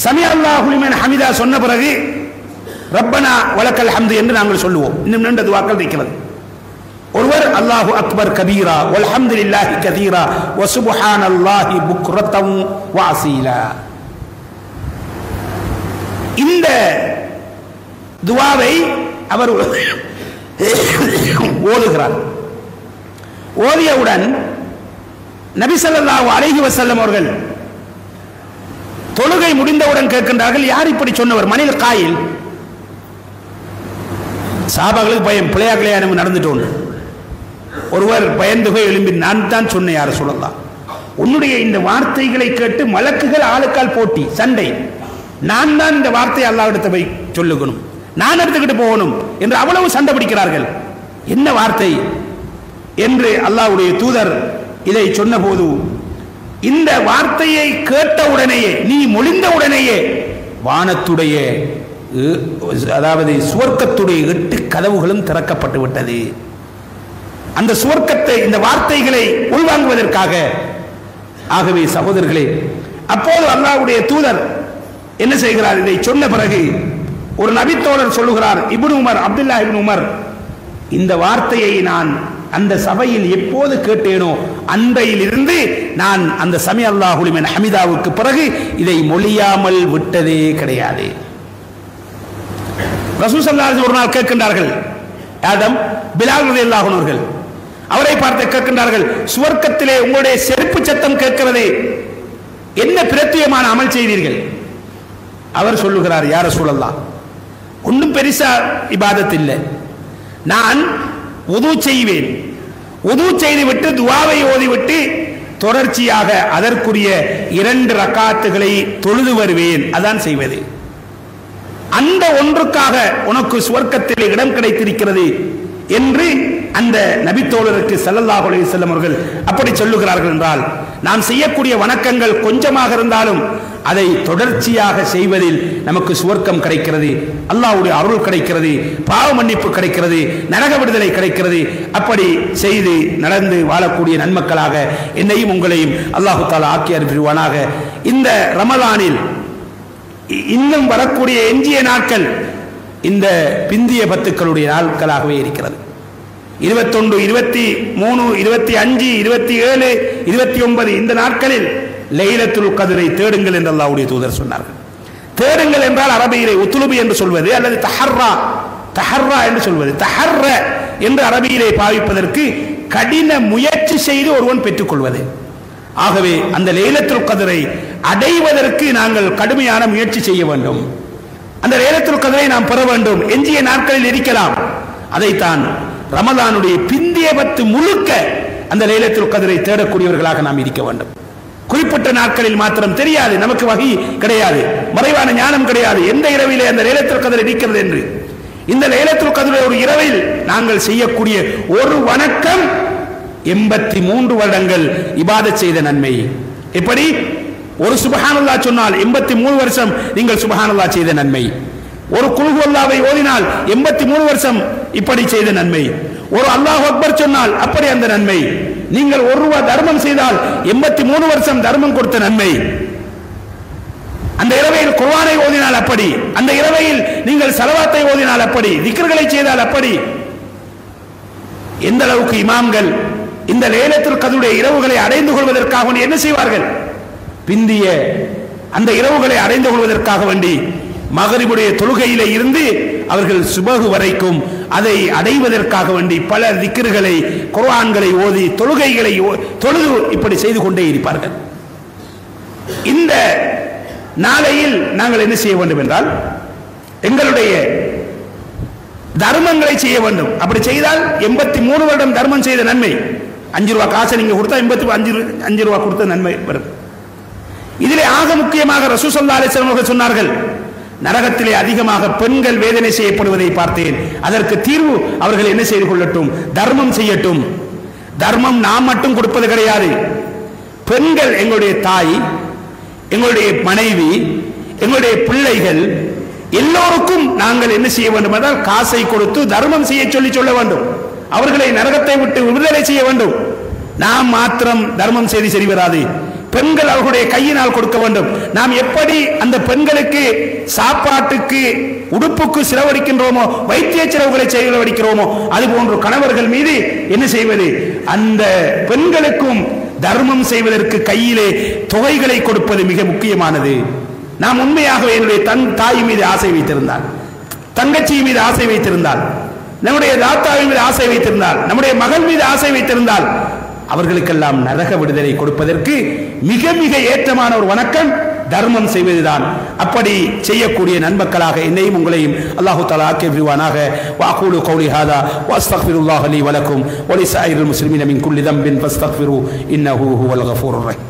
சமி அல்லாஹு லிமன் ஹமிதா சொன்ன பிறகு ரப்பனா வலக்கல் ஹம்து என்று நாங்கள் சொல்லுவோம். இன்னும் 2 துஆக்கள் இருக்கிறது. ஒருவர் அல்லாஹு அக்பர் கபீரா வல்ஹம்துலில்லாஹி கதீரா வ சுப்ஹானல்லாஹி புக்ரத்தம் வ அஸீலா. இந்த துஆவை அவர் ஓதுகிறார். ஓதியவுடன் நபி ஸல்லல்லாஹு அலைஹி வஸல்லம் அவர்கள் தொழுகை முடிந்தவுடன் கேட்கின்றார்கள், யார் இப்படி சொன்னவர்? மனித காயில். சஹாபாக்களுக்கு பயம், பிள்ளையாக்களையா நம்ம நடந்துட்டோம். ஒருவர் பயந்துகை எழும்பி, நான் தான் சொன்னேன் யார சொல்லலாம், உன்னுடைய இந்த வார்த்தைகளை கேட்டு மலக்குகள் ஆளுக்கால் போட்டி சண்டை, நான் தான் இந்த வார்த்தையை அல்லாஹ்விடத்தை போய் சொல்லுகணும், நான் எடுத்துக்கிட்டு போகணும் என்று அவ்வளவு சண்டை பிடிக்கிறார்கள். என்ன வார்த்தை என்று அல்லாஹ்வுடைய தூதர் இதை சொன்ன போது, இந்த வார்த்தையை கேட்ட உடனேயே, நீ மொழிந்த உடனேயே வானத்துடைய, அதாவது சுவர்க்கத்துடைய 8 கதவுகளும் திறக்கப்பட்டு விட்டது. அந்த சுவர்க்கத்தை, இந்த வார்த்தைகளை உள்வாங்குவதற்காக. ஆகவே சகோதரர்களே, அப்போது அல்லாஹ்வுடைய தூதர் என்ன செய்கிறார்? இதை சொன்ன பிறகு ஒரு நபித்தோழர் சொல்லுகிறார், இப்னு உமர், அப்துல்லா இப்னு உமர், இந்த வார்த்தையை நான் அந்த சபையில் எப்போது கேட்டேனோ அன்றையிலிருந்து நான் அந்த சமி அல்லாஹு லிமன் ஹமிதாவுக்கு பிறகு இதை மொழியாமல் விட்டதே கிடையாது. ரசூல் ஸல்லல்லாஹு அலைஹி வஸல்லம் ஒரு நாள் கேட்கின்றார்கள், ஆதம் பிலால் ரலியல்லாஹு அன்ஹு அவர்கள் அவரை பார்த்து கேட்கின்றார்கள், சுவர்க்கத்திலே உங்களுடைய செருப்பு சத்தம் கேட்கிறதே, என்ன பிரத்யேகமான அமல் செய்தீர்கள்? அவர் சொல்லுகிறார், யா ரசூலல்லாஹ், ஒன்றும் பெருசா இபாதத் இல்லை, நான் உது செய்வேன், உது செய்துவிட்டு துஆவை ஓதிவிட்டு தொடர்ச்சியாக அதற்குரிய 2 ரக்காத்துகளை தொழுது வருவேன், அதான் செய்வது. அந்த ஒன்றுக்காக உனக்கு சுவர்க்கத்தில் இடம் கிடைத்திருக்கிறது என்று அந்த நபித்தோழருக்கு ஸல்லல்லாஹு அலைஹி வஸல்லம் அவர்கள் அப்படி சொல்லுகிறார்கள் என்றால், நாம் செய்யக்கூடிய வணக்கங்கள் கொஞ்சமாக இருந்தாலும் அதை தொடர்ச்சியாக செய்வதில் நமக்கு சுவர்க்கம் கிடைக்கிறது, அல்லாஹ்வுடைய அருள் கிடைக்கிறது, பாவ மன்னிப்பு கிடைக்கிறது, நரக விடுதலை கிடைக்கிறது. அப்படி செய்து நடந்து வாழக்கூடிய நன்மக்களாக என்னையும் உங்களையும் அல்லாஹு தஆலா ஆக்கி அருள்வானாக. இந்த ரமலானில் இன்னும் வரக்கூடிய எஞ்சிய நாட்கள் இந்த பிந்திய பத்துக்களுடைய நாட்களாகவே இருக்கிறது. 21, 23, 25, 27, 29 இந்த நாட்களில் லைலத்துல் கத்ரை தேடுங்கள் என்று அல்லாஹ்வுடைய தூதர் சொன்னார்கள். தேடுங்கள் என்றால் அரபியிலே உத்லுபி என்று சொல்வது அல்லது தஹர்ரா என்று சொல்வது. தஹர்ர என்று அரபியிலே பாவிப்பதற்கு கடின முயற்சி செய்து ஒருவன் பெற்றுக்கொள்வது. ஆகவே அந்த லைலத்துல் கத்ரை அடைவதற்கு நாங்கள் கடுமையான முயற்சி செய்ய வேண்டும். அந்த லைலத்துல் கத்ரை நாம் பெற வேண்டும். எஞ்சிய நாட்களில் இருக்கலாம். அதைத்தான் ரமலானுடைய பிந்திய 10 முழுக்க அந்த லைலத்துல் கத்ரை தேடக்கூடியவர்களாக நாம் இருக்க வேண்டும். குறிப்பிட்ட நாட்களில் மாத்திரம் தெரியாது, நமக்கு வஹி கிடையாது, மறைவான ஞானம் கிடையாது எந்த இரவிலே அந்த லைலத்துல் கத்ர் இருக்கிறது என்று. இந்த லைலத்துல் கத்ர் ஒரு இரவில் நாங்கள் செய்யக்கூடிய ஒரு வணக்கம் 83 வருடங்கள் இபாதத் செய்த நன்மை. எப்படி? ஒரு சுப்ஹானல்லாஹ் சொன்னால் 83 வருஷம் நீங்கள் சுப்ஹானல்லாஹ் செய்த நன்மை. ஒரு குல் ஹுவல்லாஹை ஓதினால் 83 வருஷம் இப்படி செய்த நன்மை. ஒரு அல்லாஹ் அக்பர் சொன்னால் அப்படி அந்த நன்மை. நீங்கள் 1 ரூபாய் தர்மம் செய்தால் 83 வருஷம் தர்மம் கொடுத்த நன்மை. அந்த இரவையில் குர்ஆனை ஓதினால் அப்படி, அந்த இரவையில் நீங்கள் ஸலவாத்தை ஓதினால் அப்படி, திக்ர்களை செய்தால் அப்படி. எந்த அளவுக்கு இமாம்கள் இந்த லைலத்துல் கத்ருடைய இரவுகளை அடைந்து கொள்வதற்காக என்ன செய்வார்கள்? பிந்திய அந்த இரவுகளை அடைந்து கொள்வதற்காக வேண்டி மகரிபுடைய தொழுகையிலே இருந்து அவர்கள் சுபஹு வரைக்கும் அதை அடைவதற்காக வேண்டி பல திக்ர்களை குர்ஆன்களை ஓதி தொழுகைகளை தொழுது இப்படி செய்து கொண்டே இருப்பார்கள். இந்த நாளையில் நாங்கள் என்ன செய்ய வேண்டும் என்றால் எங்களுடைய தர்மங்களை செய்ய வேண்டும். அப்படி செய்தால் 83 வருடம் தர்மம் செய்த நன்மை. 5 ரூபாய் காசை நீங்க கொடுத்தா 85 ரூபாய் கொடுத்த நன்மை வரும். இதிலே ஆக முக்கியமாக ரசூல் ஸல்லல்லாஹு அலைஹி வஸல்லம் அவர்கள் சொன்னார்கள், நரகத்திலே அதிகமாக பெண்கள் வேதனை செய்யப்படுவதை பார்த்தேன். அதற்கு தீர்வு அவர்கள் என்ன செய்து கொள்ளட்டும்? தர்மம் செய்யட்டும். தர்மம் நாம் மட்டும் கொடுப்பது கிடையாது. பெண்கள், எங்களுடைய தாய், எங்களுடைய மனைவி, எங்களுடைய பிள்ளைகள் எல்லோருக்கும் நாங்கள் என்ன செய்ய வேண்டும் என்றால் காசை கொடுத்து தர்மம் செய்ய சொல்ல வேண்டும். அவர்களை நரகத்தை விட்டு விடுதலை செய்ய வேண்டும். நாம் மாத்திரம் தர்மம் செய்து சரி வராது. பெண்கள் அவர்களுடைய கையினால் கொடுக்க வேண்டும். நாம் எப்படி அந்த பெண்களுக்கு சாப்பாட்டுக்கு உடுப்புக்கு செலவழிக்கின்றோமோ, வைத்திய செலவுகளை செலவழிக்கிறோமோ, அதுபோன்று கணவர்கள் மீது என்ன செய்வது? அந்த பெண்களுக்கும் தர்மம் செய்வதற்கு கையிலே தொகைகளை கொடுப்பது மிக முக்கியமானது. நாம் உண்மையாக என்னுடைய தாய் மீது ஆசை வைத்திருந்தால், தங்கச்சி மீது ஆசை வைத்திருந்தால், நம்முடைய தாத்தாவின் மீது ஆசை வைத்திருந்தால், நம்முடைய மகள் மீது ஆசை வைத்திருந்தால், அவர்களுக்கெல்லாம் நரக விடுதலை கொடுப்பதற்கு மிக மிக ஏற்றமான ஒரு வணக்கம் தர்மம் செய்வதுதான். அப்படி செய்யக்கூடிய நன்மக்களாக என்னையும் உங்களையும் அல்லாஹு தஆலா ஆக்கி அருள்வானாக. வஅகூலு கௌலி ஹாதா வஅஸ்தக்ஃபிருல்லாஹ லீ வலக்கும் வலிஸாயிரில் முஸ்லிமீன மின் குல்லி தம்பின் ஃபஸ்தக்ஃபிரு இன்னஹு ஹுவல் கஃபூருர் ரஹீம்.